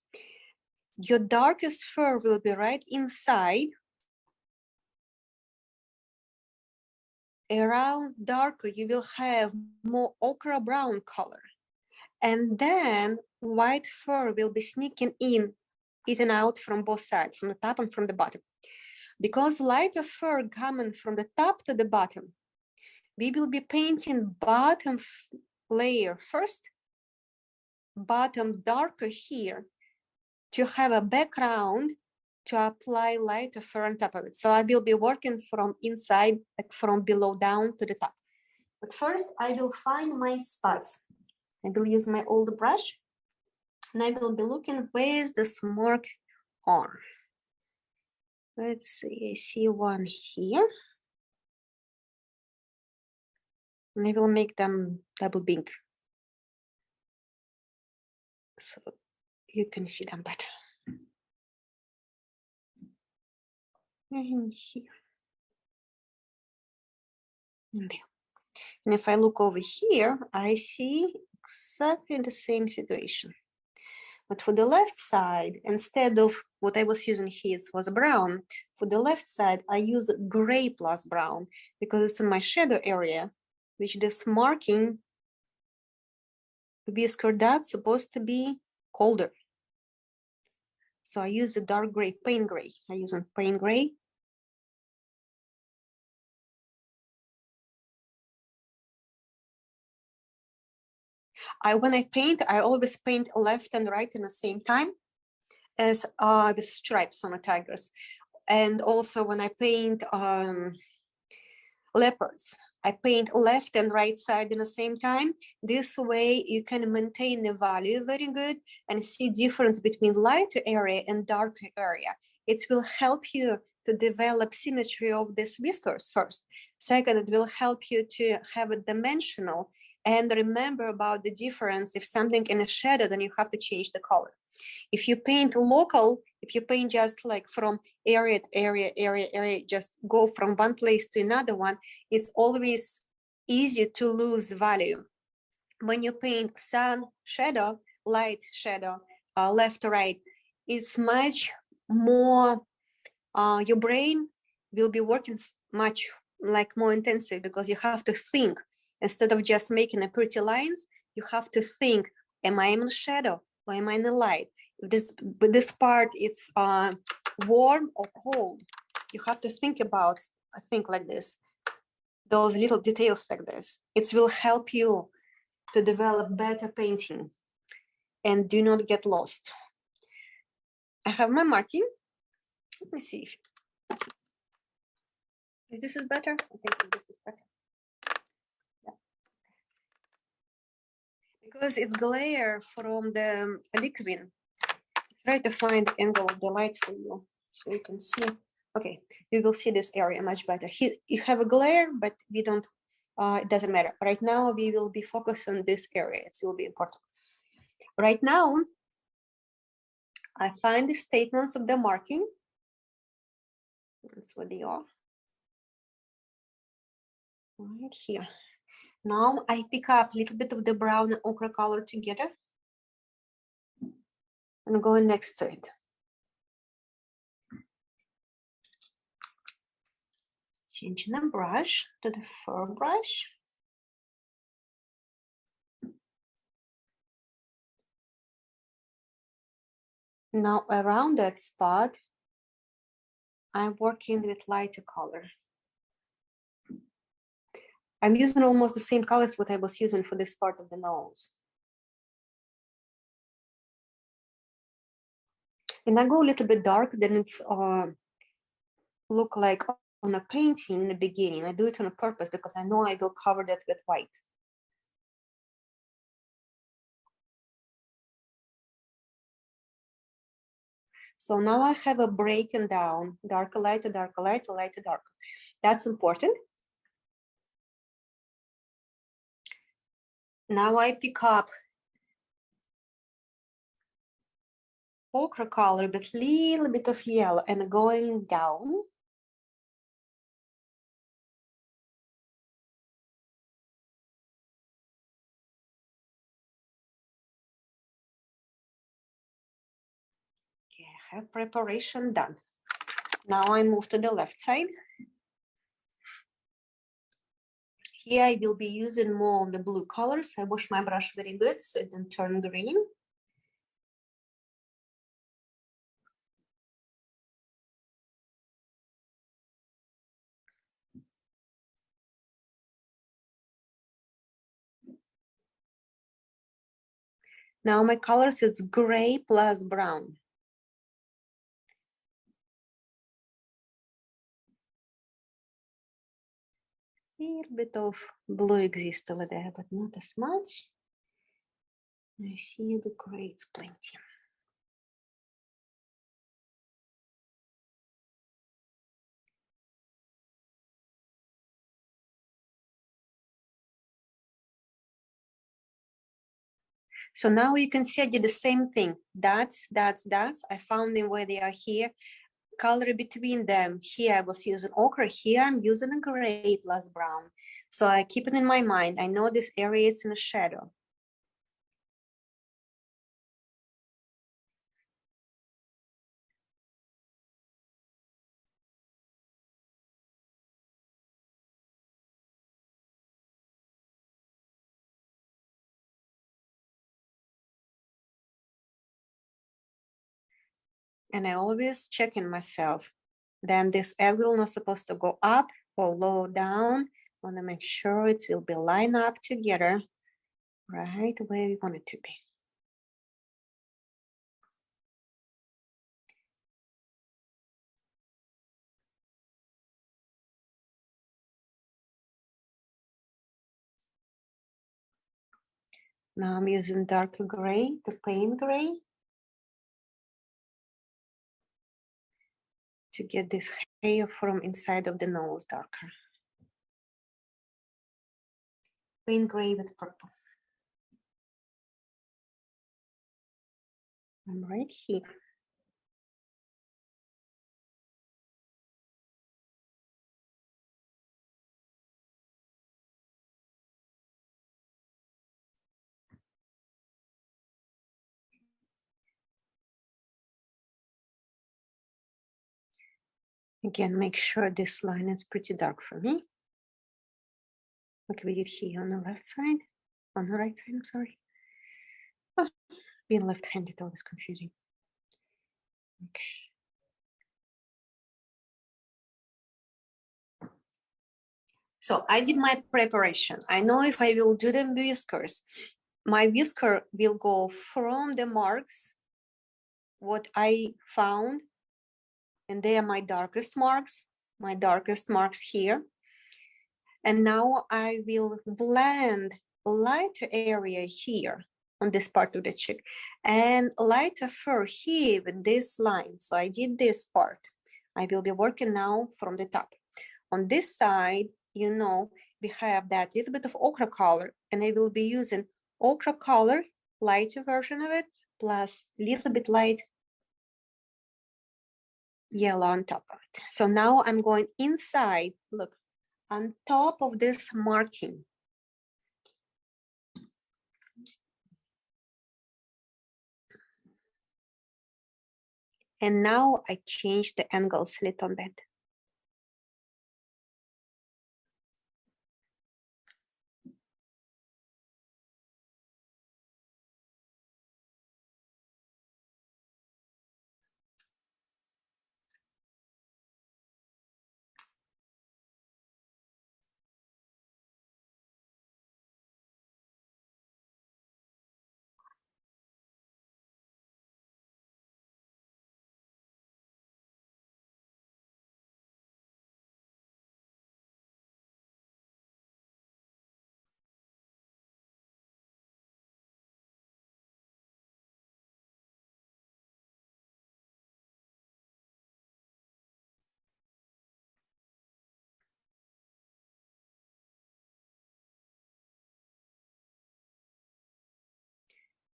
Speaker 1: Your darkest fur will be right inside. Around darker, you will have more ochre brown color. And then white fur will be sneaking in, eaten out from both sides, from the top and from the bottom. Because lighter fur coming from the top to the bottom, we will be painting bottom layer first, bottom darker here, to have a background to apply lighter fur on top of it. So I will be working from inside, like from below down to the top. But first I will find my spots. I will use my old brush and I will be looking where is this mark on. Let's see, I see one here. And I will make them double big, so you can see them better. And here. And there. And if I look over here, I see exactly the same situation. But for the left side, instead of what I was using here was brown, for the left side, I use gray plus brown because it's in my shadow area, which this marking whisker dot's supposed to be colder. So I use a dark gray, paint gray. I use a paint gray. When I paint, I always paint left and right in the same time as with stripes on the tigers. And also when I paint leopards, I paint left and right side in the same time. This way you can maintain the value very good and see difference between lighter area and darker area. It will help you to develop symmetry of these whiskers first. Second, it will help you to have a dimensional and remember about the difference. If something in a shadow, then you have to change the color. If you paint local, if you paint just like from area to area, just go from one place to another one, it's always easier to lose value. When you paint sun, shadow, light, shadow, left to right, it's much more, your brain will be working much like more intensive because you have to think. Instead of just making a pretty lines, you have to think, am I in the shadow or am I in the light? With this part, it's warm or cold. You have to think about, I think like this, those little details like this. It will help you to develop better painting and do not get lost. I have my marking. Let me see if this is better. I think this is better. Yeah. Because it's glare from the liquid. Try to find the angle of the light for you so you can see. Okay, you will see this area much better. Here you have a glare, but we don't, it doesn't matter. Right now we will be focused on this area. It will be important. Right now, I find the statements of the marking. That's what they are. Right here. Now I pick up a little bit of the brown and ochre color together and go next to it. Changing the brush to the fur brush. Now around that spot, I'm working with lighter color. I'm using almost the same colors what I was using for this part of the nose. And I go a little bit dark, then it's look like on a painting in the beginning. I do it on purpose because I know I will cover that with white. So now I have a breaking down, darker, lighter, darker, lighter, lighter, darker. That's important. Now I pick up ochre color with little bit of yellow and going down. Okay, I have preparation done. Now I move to the left side. Here I will be using more of the blue colors. I wash my brush very good so it doesn't turn green. Now my colors is gray plus brown. A little bit of blue exists over there, but not as much. I see the gray, it's plenty. So now you can see I did the same thing. Dots. I found them where they are here. Color between them. Here I was using ochre. Here I'm using a gray plus brown. So I keep it in my mind. I know this area is in a shadow. And I always check in myself. Then this angle not supposed to go up or low down. I want to make sure it will be lined up together right where we want it to be. Now I'm using darker gray, the paint gray, to get this hair from inside of the nose darker. Paint gray with purple. I'm right here. Again, make sure this line is pretty dark for me. Like we did here on the left side, on the right side, I'm sorry. Oh, being left-handed, always confusing. Okay. So I did my preparation. I know if I will do the whiskers, my whisker will go from the marks, what I found, and they are my darkest marks here. And now I will blend lighter area here on this part of the cheek and lighter fur here with this line. So I did this part. I will be working now from the top. On this side, you know, we have that little bit of ochre color, and I will be using ochre color, lighter version of it, plus a little bit light yellow on top of it. So now I'm going inside, look, on top of this marking. And now I change the angles a little bit.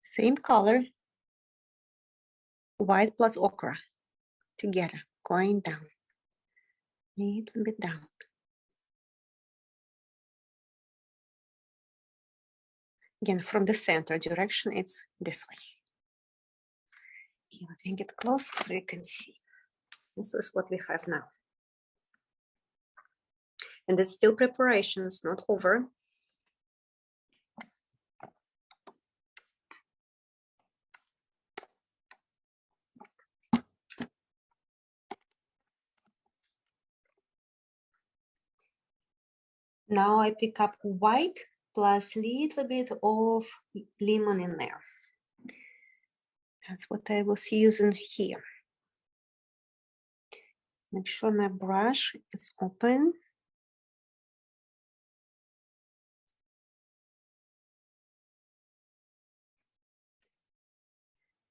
Speaker 1: Same color, white plus ochre together, going down, a little bit down. Again, from the center direction, it's this way. Okay, let me get close so you can see. This is what we have now. And it's still preparation, it's not over. Now I pick up white plus a little bit of lemon in there. That's what I was using here. Make sure my brush is open.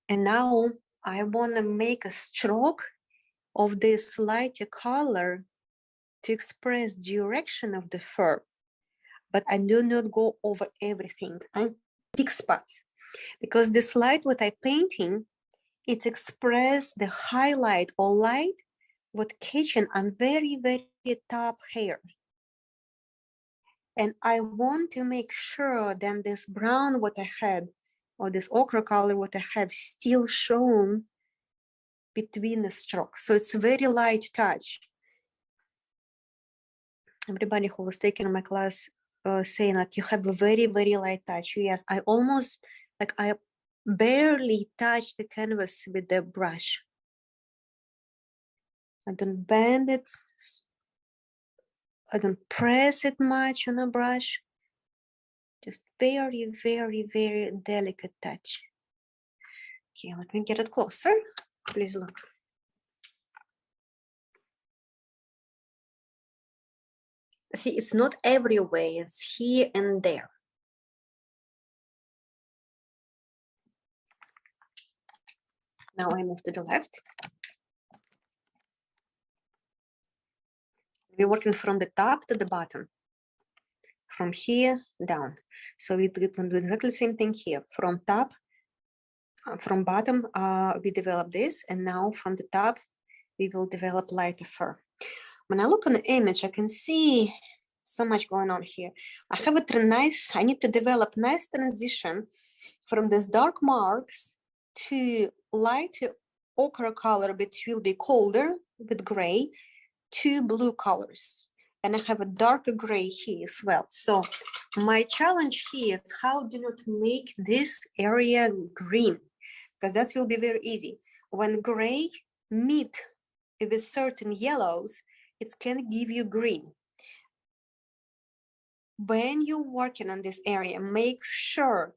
Speaker 1: And now I want to make a stroke of this lighter color to express direction of the fur, but I do not go over everything. I pick spots because this light what I'm painting, it express the highlight or light what catching on very, very top hair. And I want to make sure that this brown what I had, or this ochre color what I have still shown between the strokes. So it's a very light touch. Everybody who was taking my class saying like, you have a very, very light touch. Yes, I almost, like I barely touch the canvas with the brush. I don't bend it. I don't press it much on a brush. Just very, very, very delicate touch. Okay, let me get it closer. Please look. See, it's not everywhere, it's here and there. Now I move to the left. We're working from the top to the bottom, from here down. So we can do exactly the same thing here. From top, from bottom, we develop this, and now from the top, we will develop lighter fur. When I look on the image, I can see so much going on here. I have I need to develop nice transition from these dark marks to light ochre color, which will be colder with gray, to blue colors. And I have a darker gray here as well. So my challenge here is how do not make this area green, because that will be very easy. When gray meet with certain yellows, it can give you green. When you're working on this area, make sure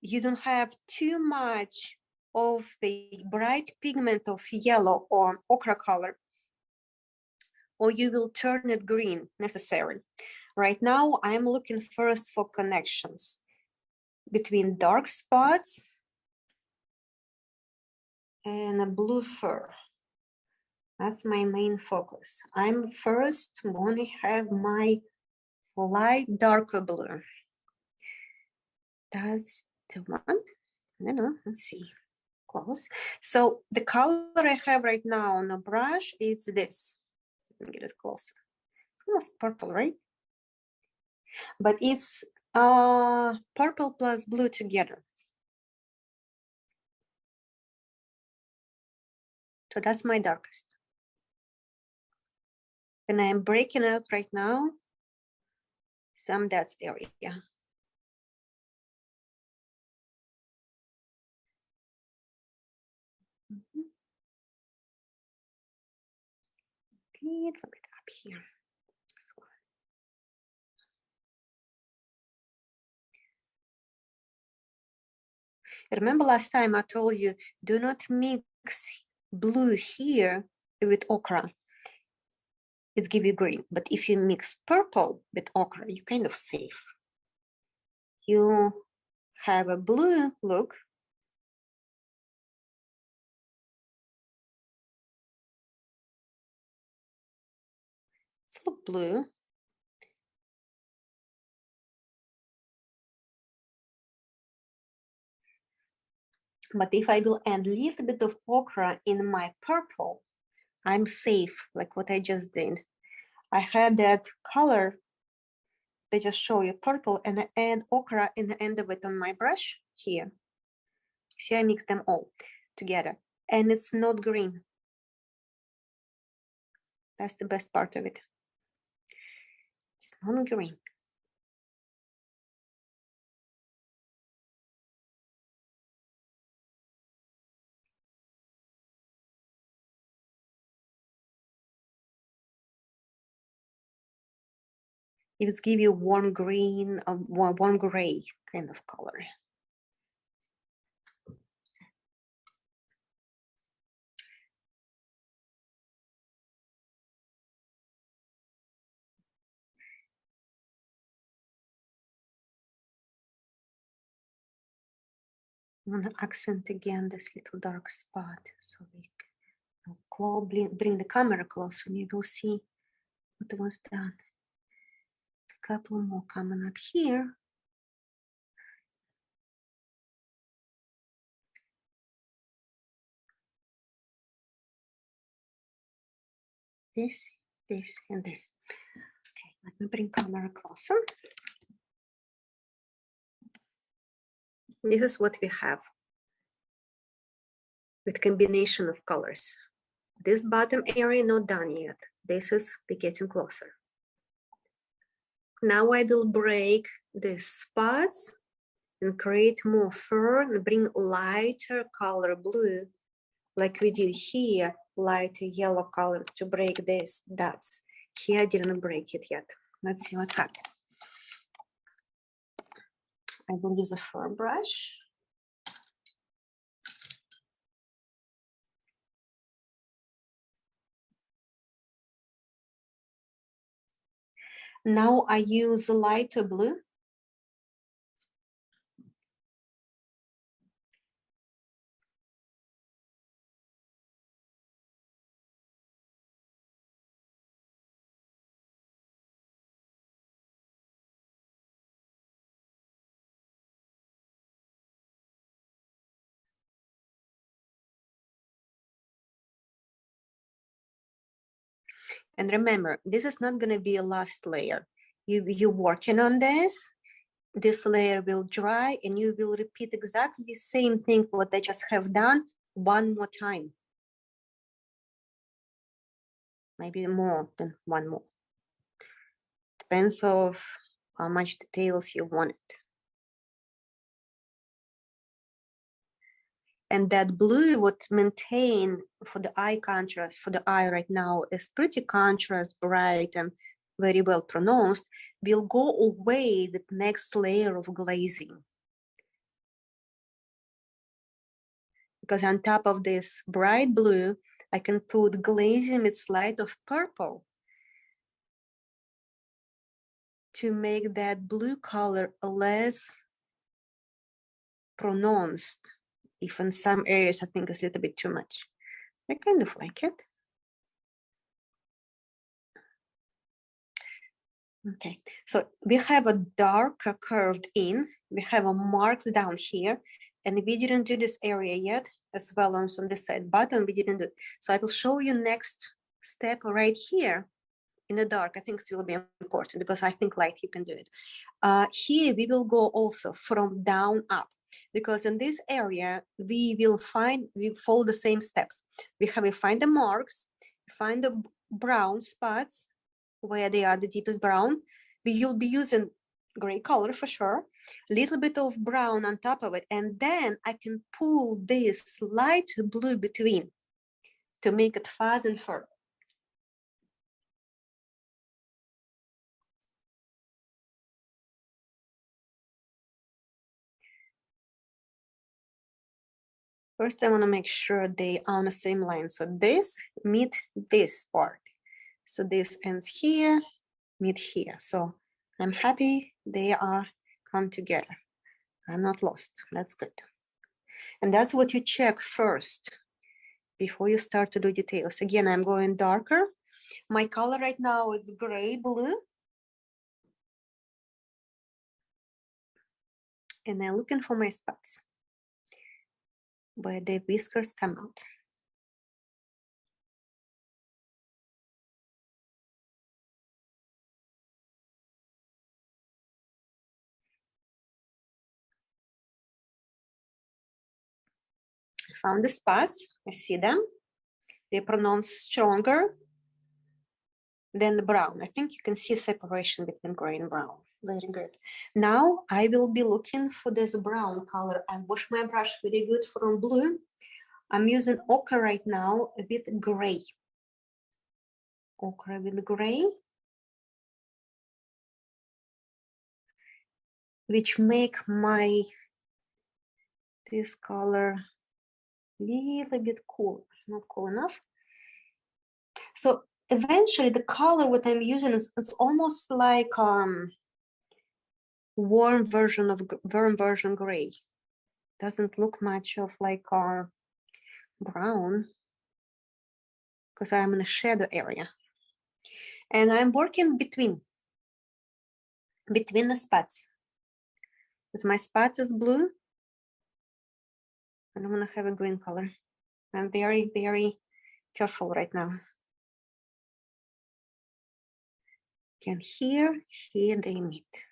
Speaker 1: you don't have too much of the bright pigment of yellow or ochre color, or you will turn it green necessarily. Right now, I'm looking first for connections between dark spots and a blue fur. That's my main focus. I'm first want to have my light darker blue. That's the one. I don't know, let's see, close. So the color I have right now on a brush is this. Let me get it closer. Almost purple, right? But it's purple plus blue together. So that's my darkest. And I'm breaking out right now some that's area. Okay, a little bit up here. This one. Remember last time I told you, do not mix blue here with ochre. It's give you green. But if you mix purple with ochre, you're kind of safe. You have a blue look. It's look blue. But if I will add a little bit of ochre in my purple, I'm safe, like what I just did. I had that color, they just show you purple, and I add ochre in the end of it on my brush here. See, I mix them all together, and it's not green. That's the best part of it. It's not green. It's give you warm green, warm gray kind of color. I'm gonna accent again this little dark spot so we can bring the camera close and you will see what was done. A couple more coming up here. This, and this. Okay, let me bring camera closer. This is what we have with combination of colors. This bottom area not done yet. This is getting closer. Now I will break the spots and create more fur and bring lighter color blue, like we do here, lighter yellow color to break this dots. Here I didn't break it yet. Let's see what happens. I will use a fur brush. Now I use lighter blue. And remember, this is not going to be a last layer. You're working on this. This layer will dry and you will repeat exactly the same thing what I just have done one more time. Maybe more than one more. Depends of how much details you want it. And that blue would maintain for the eye contrast, for the eye right now is pretty contrast, bright and very well pronounced, will go away with next layer of glazing. Because on top of this bright blue, I can put glazing with slight of purple to make that blue color less pronounced. If in some areas I think it's a little bit too much. I kind of like it. Okay, so we have a dark curved in, we have a marks down here, and we didn't do this area yet, as well as on this side bottom, we didn't do it. So I will show you next step right here in the dark. I think it will be important because I think light you can do it. Here we will go also from down up, because in this area we follow the same steps. We find the marks, find the brown spots where they are the deepest brown. We will be using gray color for sure, a little bit of brown on top of it, and then I can pull this light blue between to make it fast and firm. First, I want to make sure they are on the same line. So this meet this part. So this ends here, meet here. So I'm happy they are come together. I'm not lost. That's good. And that's what you check first before you start to do details. Again, I'm going darker. My color right now is gray blue. And I'm looking for my spots where the whiskers come out. Found the spots, I see them. They pronounce stronger than the brown. I think you can see a separation between gray and brown. Very good. Now I will be looking for this brown color. I wash my brush very good from blue. I'm using ochre right now with gray. Ochre with gray, which make this color a little bit cool, not cool enough. So eventually the color what I'm using is it's almost like warm version gray. Doesn't look much of like brown because I'm in a shadow area. And I'm working between the spots. Because my spots is blue. I don't want to have a green color. I'm very, very careful right now. Again, here they meet.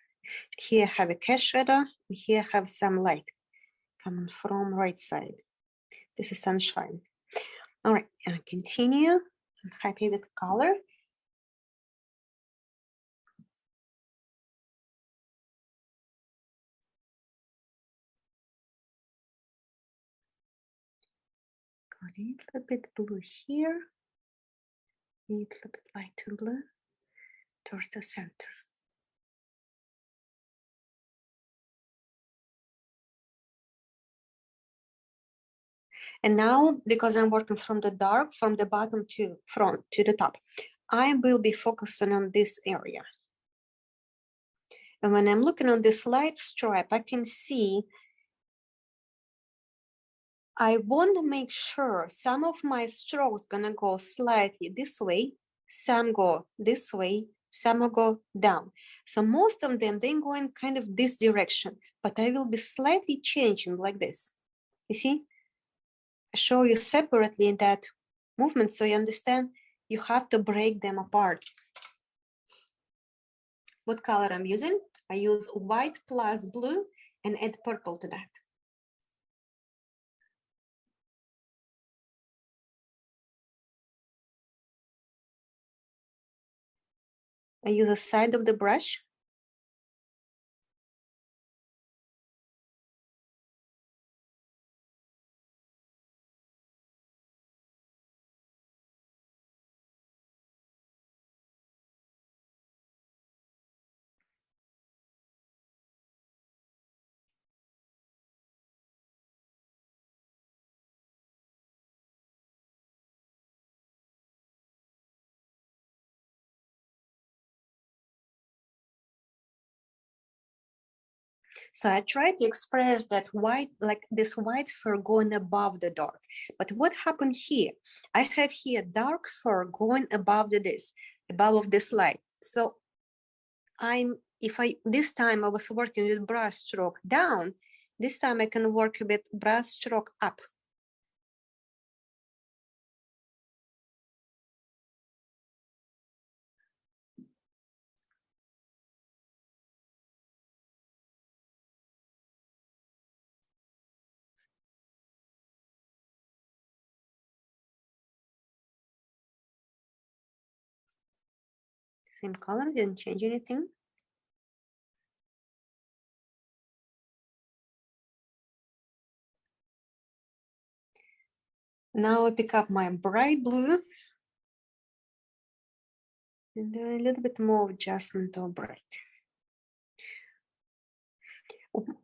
Speaker 1: Here I have a cast shadow, here I have some light coming from right side. This is sunshine. All right, and continue. I'm happy with color. Got a little bit blue here, a little bit lighter blue towards the center. And now, because I'm working from the dark, from the bottom to front to the top, I will be focusing on this area. And when I'm looking on this light stripe, I can see I want to make sure some of my strokes gonna go slightly this way, some go this way, some will go down. So most of them, they go in kind of this direction, but I will be slightly changing like this. You see? I show you separately that movement so you understand you have to break them apart. What color I'm using? I use white plus blue and add purple to that. I use the side of the brush. So I try to express that white, like this white fur going above the dark. But what happened here? I have here dark fur going above above this light. So this time I was working with brush stroke down, this time I can work with brush stroke up. Same color, didn't change anything. Now I pick up my bright blue and do a little bit more adjustment of bright.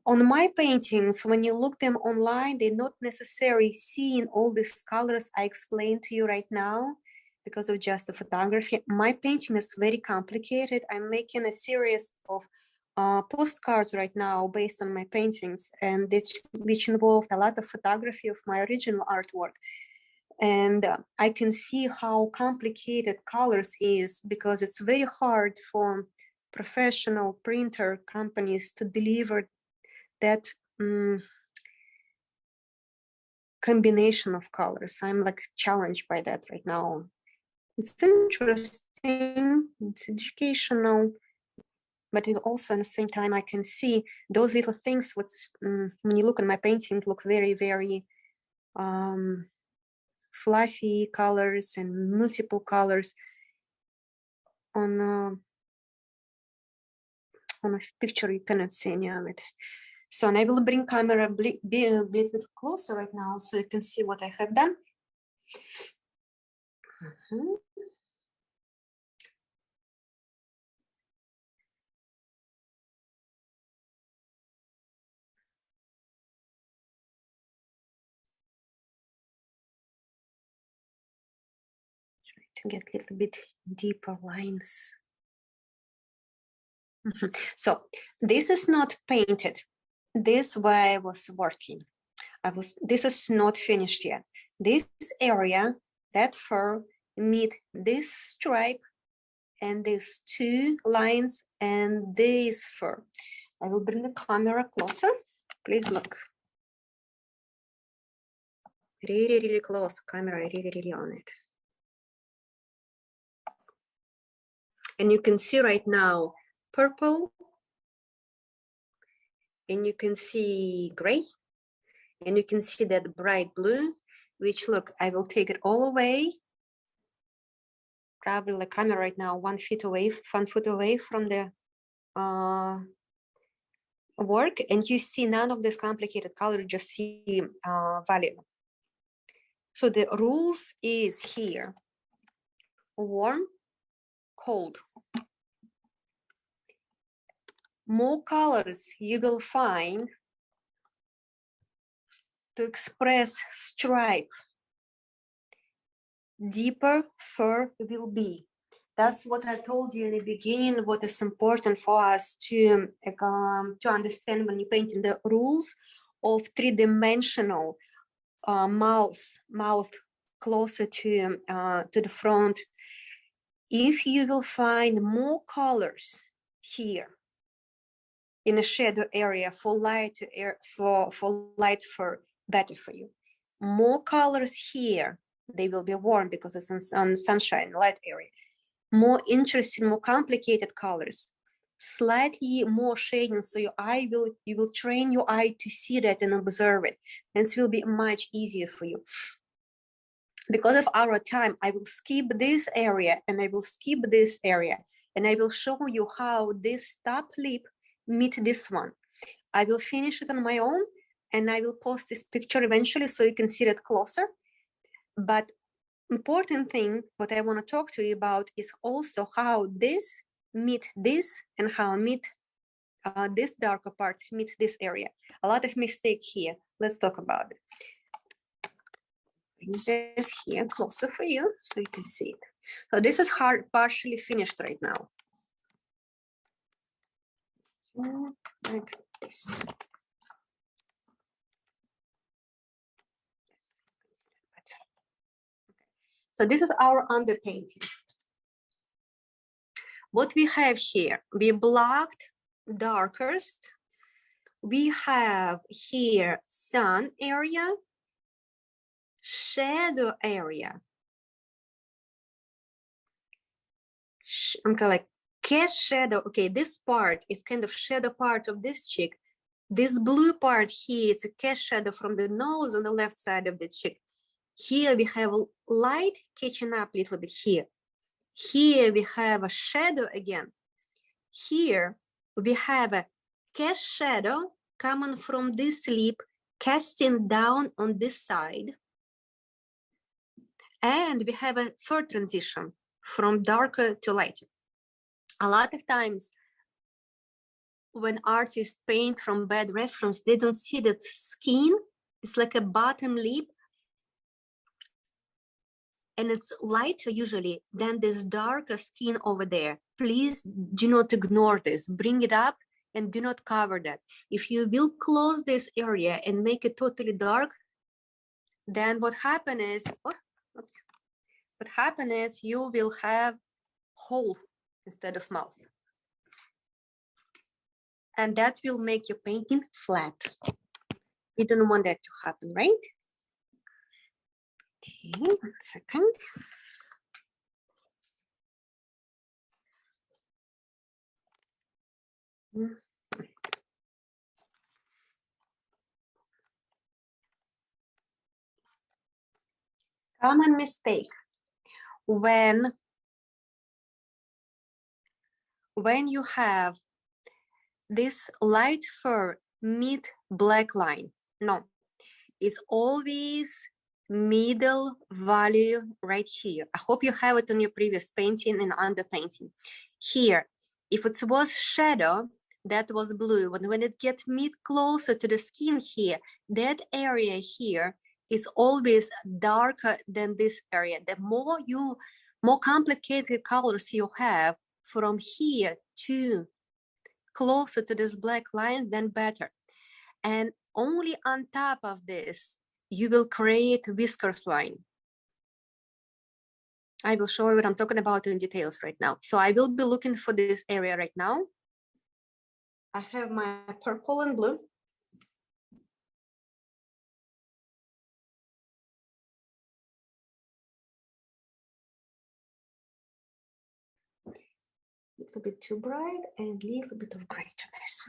Speaker 1: On my paintings, when you look them online, they're not necessarily seeing all these colors I explained to you right now because of just the photography. My painting is very complicated. I'm making a series of postcards right now based on my paintings, and which involved a lot of photography of my original artwork. And I can see how complicated colors is because it's very hard for professional printer companies to deliver that combination of colors. I'm like challenged by that right now. It's interesting, it's educational, but it also at the same time I can see those little things which when you look at my painting look very, very fluffy colors and multiple colors on a picture. You cannot see any of it. So and I will bring camera a little bit closer right now so you can see what I have done. Try to get a little bit deeper lines. So this is not painted. This way I was working. This is not finished yet. This area, that fur, meet this stripe and these two lines and this fur. I will bring the camera closer. Please look. Really, really close. Camera really, really on it. And you can see right now purple, and you can see gray, and you can see that bright blue, which look, I will take it all away. Probably the camera right now 1 foot away from the work, and you see none of this complicated color, just see value. So the rules is here: warm, cold. More colors you will find to express stripe, deeper fur will be. That's what I told you in the beginning, what is important for us to understand when you're painting the rules of three-dimensional mouth closer to the front. If you will find more colors here in the shadow area for light fur, better for you. More colors here, they will be warm because it's on sunshine, light area. More interesting, more complicated colors, slightly more shading, so you will train your eye to see that and observe it, and it will be much easier for you. Because of our time, I will skip this area and I will skip this area, and I will show you how this top lip meet this one. I will finish it on my own, and I will post this picture eventually so you can see it closer. But important thing, what I want to talk to you about is also how this meet this and how meet this darker part meet this area. A lot of mistake here. Let's talk about it. Bring this here closer for you so you can see it. So this is partially finished right now. Like this. this. So this is our underpainting. What we have here, we blocked darkest. We have here sun area, shadow area. Okay, like cast shadow. Okay, this part is kind of shadow part of this cheek. This blue part here is a cast shadow from the nose on the left side of the cheek. Here we have light catching up a little bit here. Here we have a shadow again. Here we have a cast shadow coming from this lip, casting down on this side. And we have a third transition from darker to lighter. A lot of times when artists paint from bad reference, they don't see that skin is like a bottom lip, and it's lighter usually than this darker skin over there. Please do not ignore this. Bring it up and do not cover that. If you will close this area and make it totally dark, then what happens is you will have hole instead of mouth. And that will make your painting flat. You don't want that to happen, right? Okay, 1 second. Common mistake when you have this light fur mid black line. No, it's always middle value right here. I hope you have it on your previous painting and underpainting. Here, if it was shadow, that was blue. But when it gets mid closer to the skin here, that area here is always darker than this area. The more complicated colors you have from here to closer to this black line, then better. And only on top of this, you will create whiskers line. I will show you what I'm talking about in details right now. So I will be looking for this area right now. I have my purple and blue. A little bit too bright and a little bit of gray to this.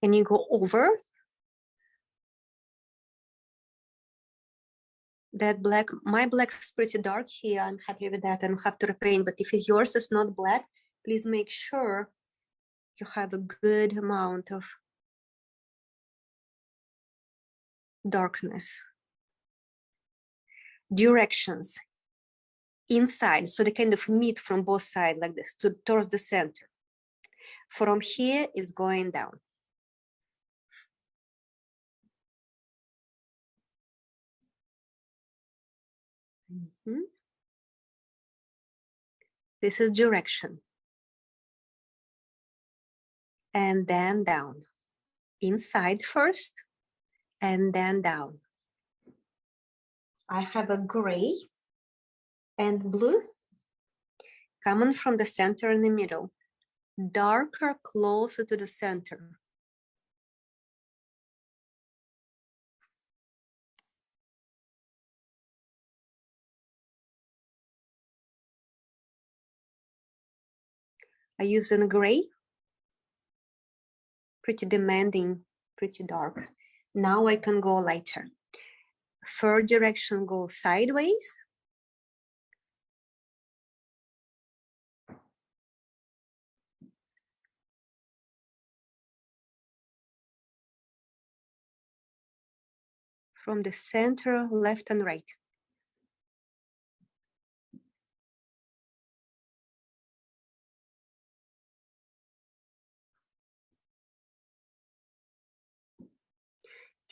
Speaker 1: And you go over that black. My black is pretty dark here. I'm happy with that. I don't have to repaint, but if yours is not black, please make sure you have a good amount of darkness. Directions inside, so they kind of meet from both sides like this towards the center. From here is going down. This is direction. And then down. Inside first, and then down. I have a gray and blue coming from the center in the middle. Darker closer to the center. I use a gray, pretty demanding, pretty dark. Now I can go lighter. Third direction go sideways. From the center, left and right.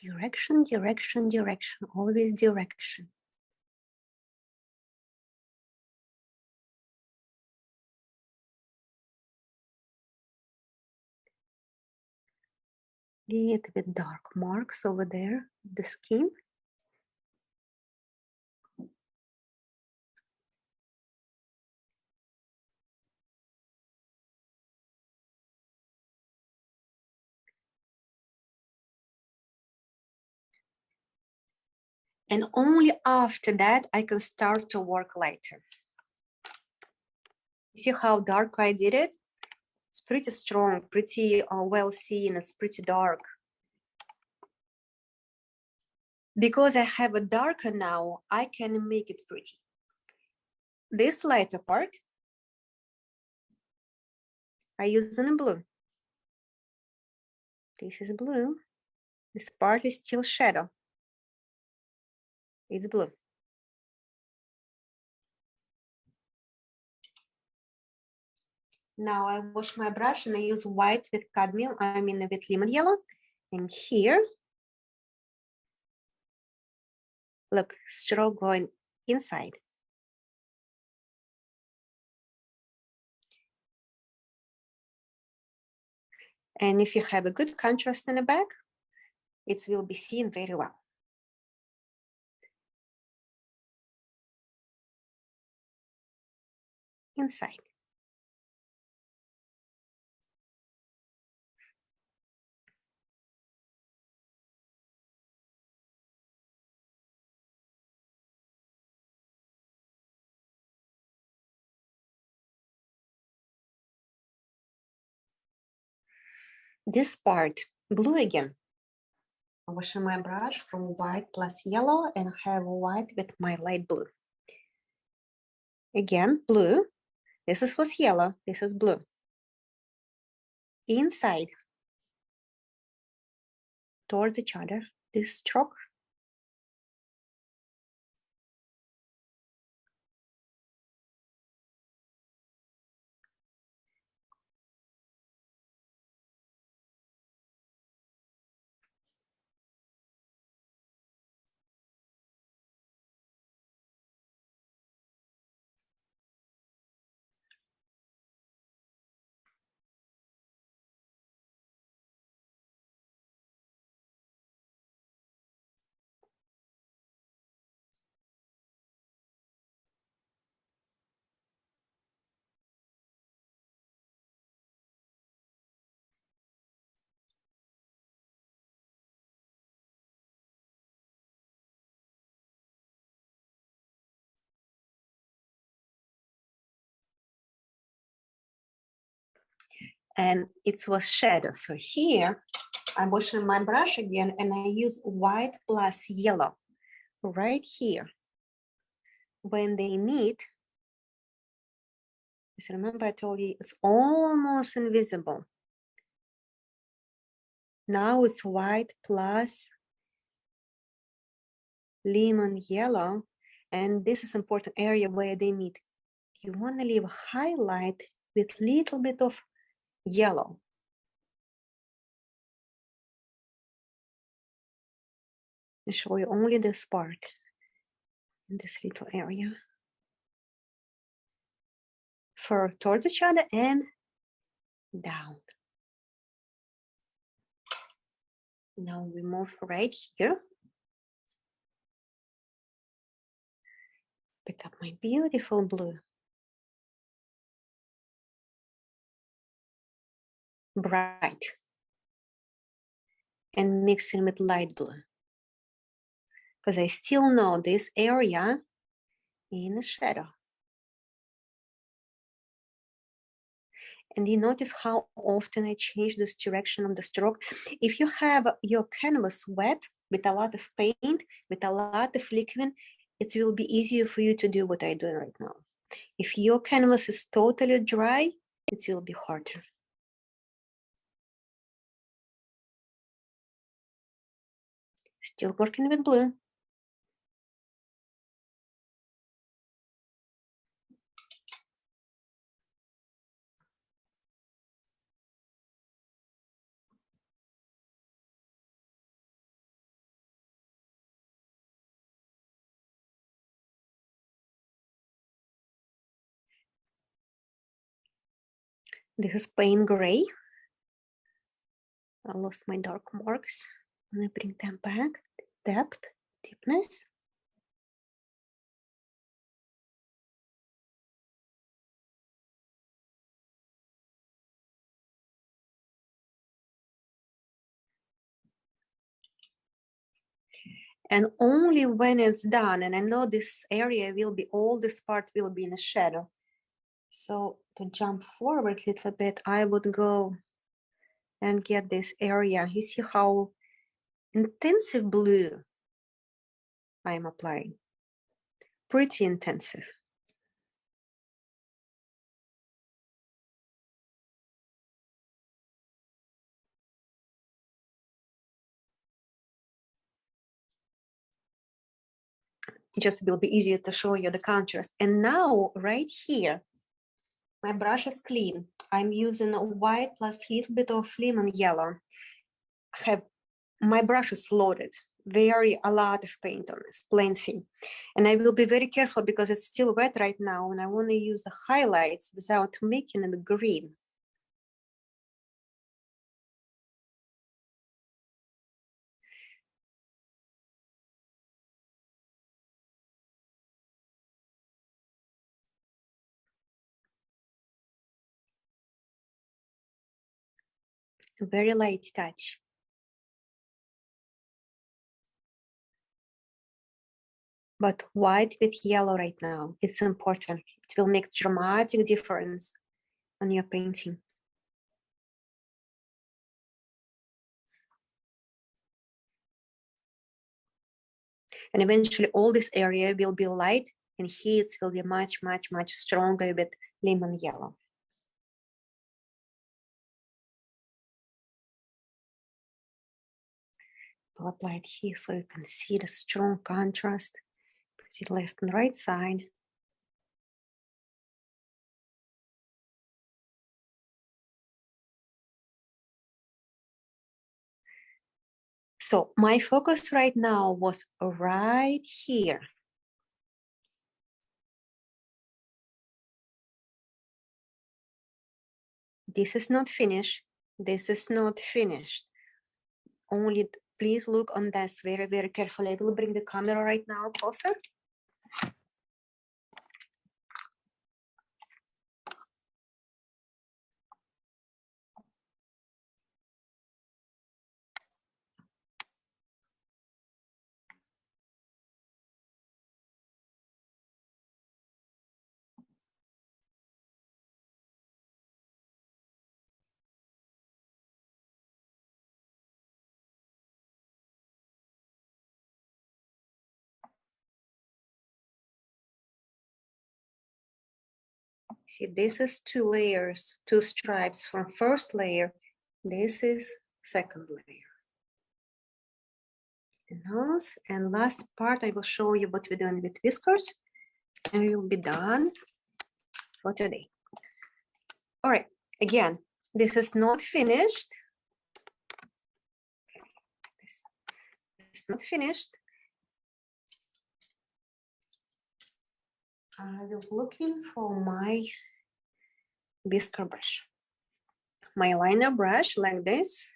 Speaker 1: Direction, direction, direction, always direction. Little bit dark marks over there, the skin. And only after that, I can start to work lighter. See how dark I did it? It's pretty strong, pretty well seen. It's pretty dark. Because I have a darker now, I can make it pretty. This lighter part, I use in blue. This is blue. This part is still shadow. It's blue. Now I wash my brush and I use white with cadmium, with lemon yellow. And here, look, stroke going inside. And if you have a good contrast in the back, it will be seen very well. Inside. This part, blue again. I'm washing my brush from white plus yellow and have white with my light blue. Again, blue. This was yellow, this is blue. Inside, towards each other, this stroke. And it was shadow. So here, I'm washing my brush again and I use white plus yellow right here. When they meet, just remember I told you it's almost invisible. Now it's white plus lemon yellow, and this is important area where they meet. You want to leave a highlight with little bit of yellow. I show you only this part in this little area. For towards each other and down. Now we move right here. Pick up my beautiful blue. Bright. And mix it with light blue. Because I still know this area in the shadow. And you notice how often I change this direction of the stroke. If you have your canvas wet with a lot of paint, with a lot of liquid, it will be easier for you to do what I'm doing right now. If your canvas is totally dry, it will be harder. Still working with blue. This is plain gray. I lost my dark marks. I'm gonna bring them back. Depth, deepness. And only when it's done, and I know this area will be, all this part will be in a shadow. So to jump forward a little bit, I would go and get this area. You see how intensive blue I'm applying? Pretty intensive. It just will be easier to show you the contrast. And now right here, my brush is clean. I'm using white plus a little bit of lemon yellow. My brush is loaded, a lot of paint on this, plenty. And I will be very careful because it's still wet right now and I want to use the highlights without making it green. A very light touch. But white with yellow right now, it's important. It will make dramatic difference on your painting. And eventually all this area will be light and here it will be much, much, much stronger with lemon yellow. I'll apply it here so you can see the strong contrast. Put it left and right side. So my focus right now was right here. This is not finished. This is not finished. Only please look on this very, very carefully. I will bring the camera right now closer. See, this is 2 layers, 2 stripes from first layer. This is second layer. The nose and last part, I will show you what we're doing with whiskers and we will be done for today. All right, again, this is not finished. This is not finished. I was looking for my whisker brush. My liner brush like this.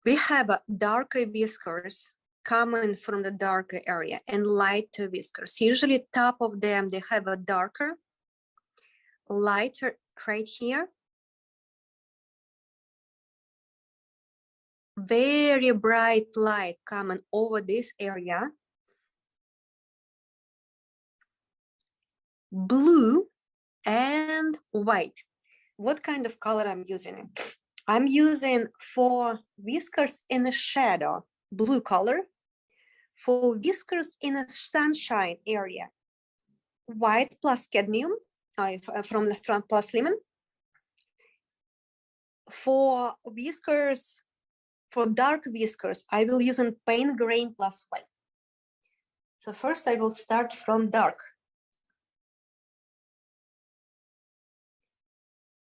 Speaker 1: We have darker whiskers coming from the darker area and lighter whiskers. Usually top of them, they have a darker, lighter right here. Very bright light coming over this area. Blue and white. What kind of color I'm using? I'm using for whiskers in the shadow, blue color. For whiskers in a sunshine area, white plus cadmium from the front plus lemon. For whiskers, for dark whiskers, I will use in paint grain plus white. So first I will start from dark.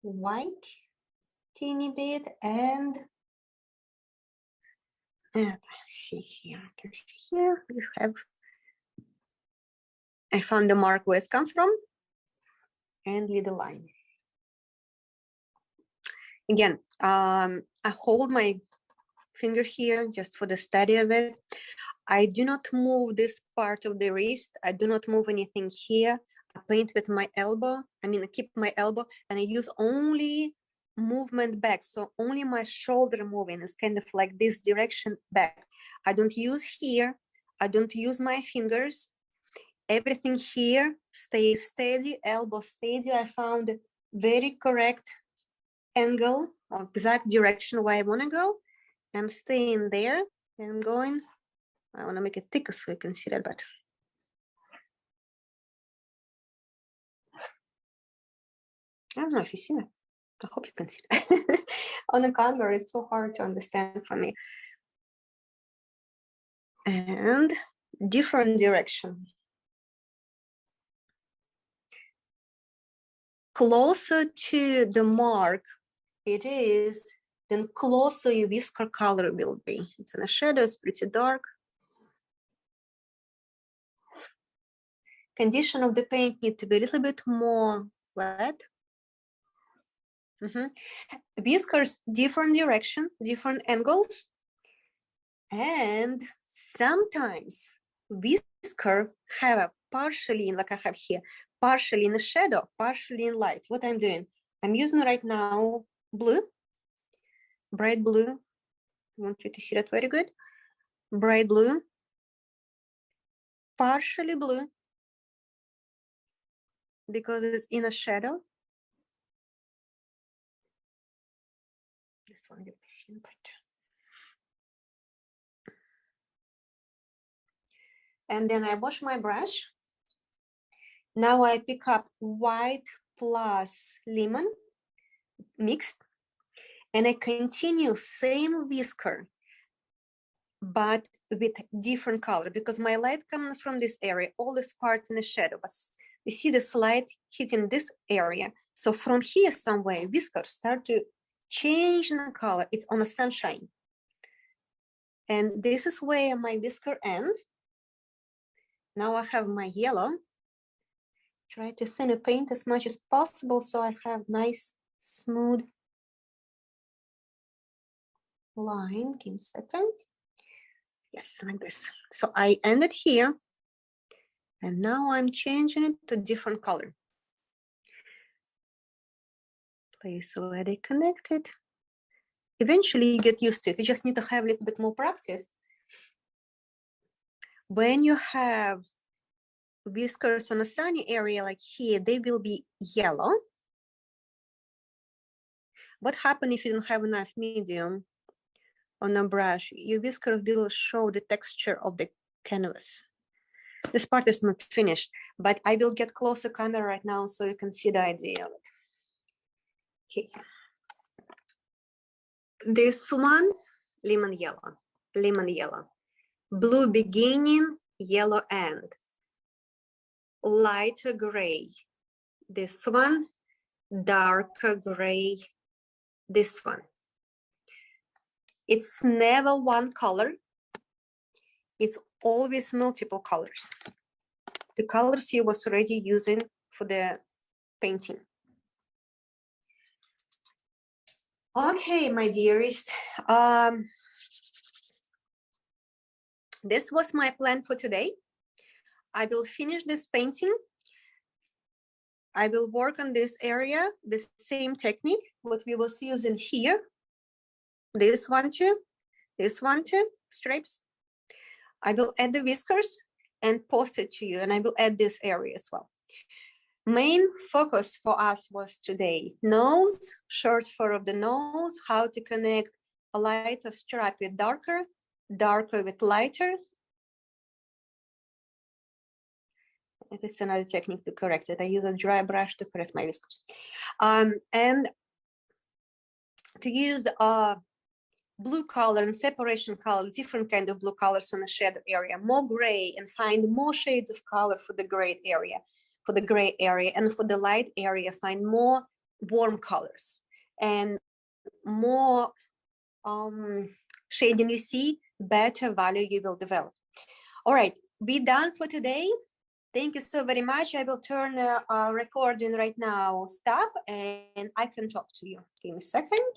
Speaker 1: White, teeny bit, and let's see here. I can see here we have. I found the mark where it's come from, and lead a line. Again, I hold my finger here just for the study of it. I do not move this part of the wrist. I do not move anything here. I paint with my elbow. I mean, I keep my elbow and I use only movement back. So only my shoulder moving is kind of like this direction back. I don't use here. I don't use my fingers. Everything here stays steady, elbow steady. I found a very correct angle, exact direction where I want to go. I'm staying there and going. I want to make it thicker so you can see that better. I don't know if you see that. I hope you can see that. On the camera, it's so hard to understand for me. And different direction. Closer to the mark it is, then closer your whisker color will be. It's in a shadow, it's pretty dark. Condition of the paint need to be a little bit more wet. Whiskers, different direction, different angles. And sometimes whisker have a partially, like I have here, partially in the shadow, partially in light. What I'm doing, I'm using right now blue, bright blue. I want you to see that very good. Bright blue, partially blue, because it's in a shadow. This one you can see better. And then I wash my brush. Now I pick up white plus lemon mixed, and I continue same whisker, but with different color, because my light coming from this area, all this part in the shadow, but you see this light hitting this area. So from here somewhere, whiskers start to change the color. It's on the sunshine. And this is where my whisker end. Now I have my yellow. Try to thin the paint as much as possible so I have nice, smooth line. Give me a second. Yes, like this. So I ended here. And now I'm changing it to different color. Place where they connected. Eventually you get used to it. You just need to have a little bit more practice. When you have whiskers on a sunny area like here, they will be yellow. What happens if you don't have enough medium on a brush? Your whisker will show the texture of the canvas. This part is not finished, but I will get closer camera right now so you can see the idea of it. Okay. This one, lemon yellow, blue beginning, yellow end, lighter gray. This one, darker gray, this one. It's never one color. It's always multiple colors. The colors he was already using for the painting. Okay, my dearest. This was my plan for today. I will finish this painting. I will work on this area, the same technique, what we was using here. This one too, stripes. I will add the whiskers and post it to you, and I will add this area as well. Main focus for us was today, nose, short fur of the nose, how to connect a lighter stripe with darker, darker with lighter. It's another technique to correct it. I use a dry brush to correct my whiskers. And to use blue color and separation color, different kind of blue colors on the shadow area, more gray, and find more shades of color for the gray area, and for the light area, find more warm colors and more shading you see, better value you will develop. All right, we're done for today. Thank you so very much. I will turn the recording right now stop and I can talk to you. Give me a second.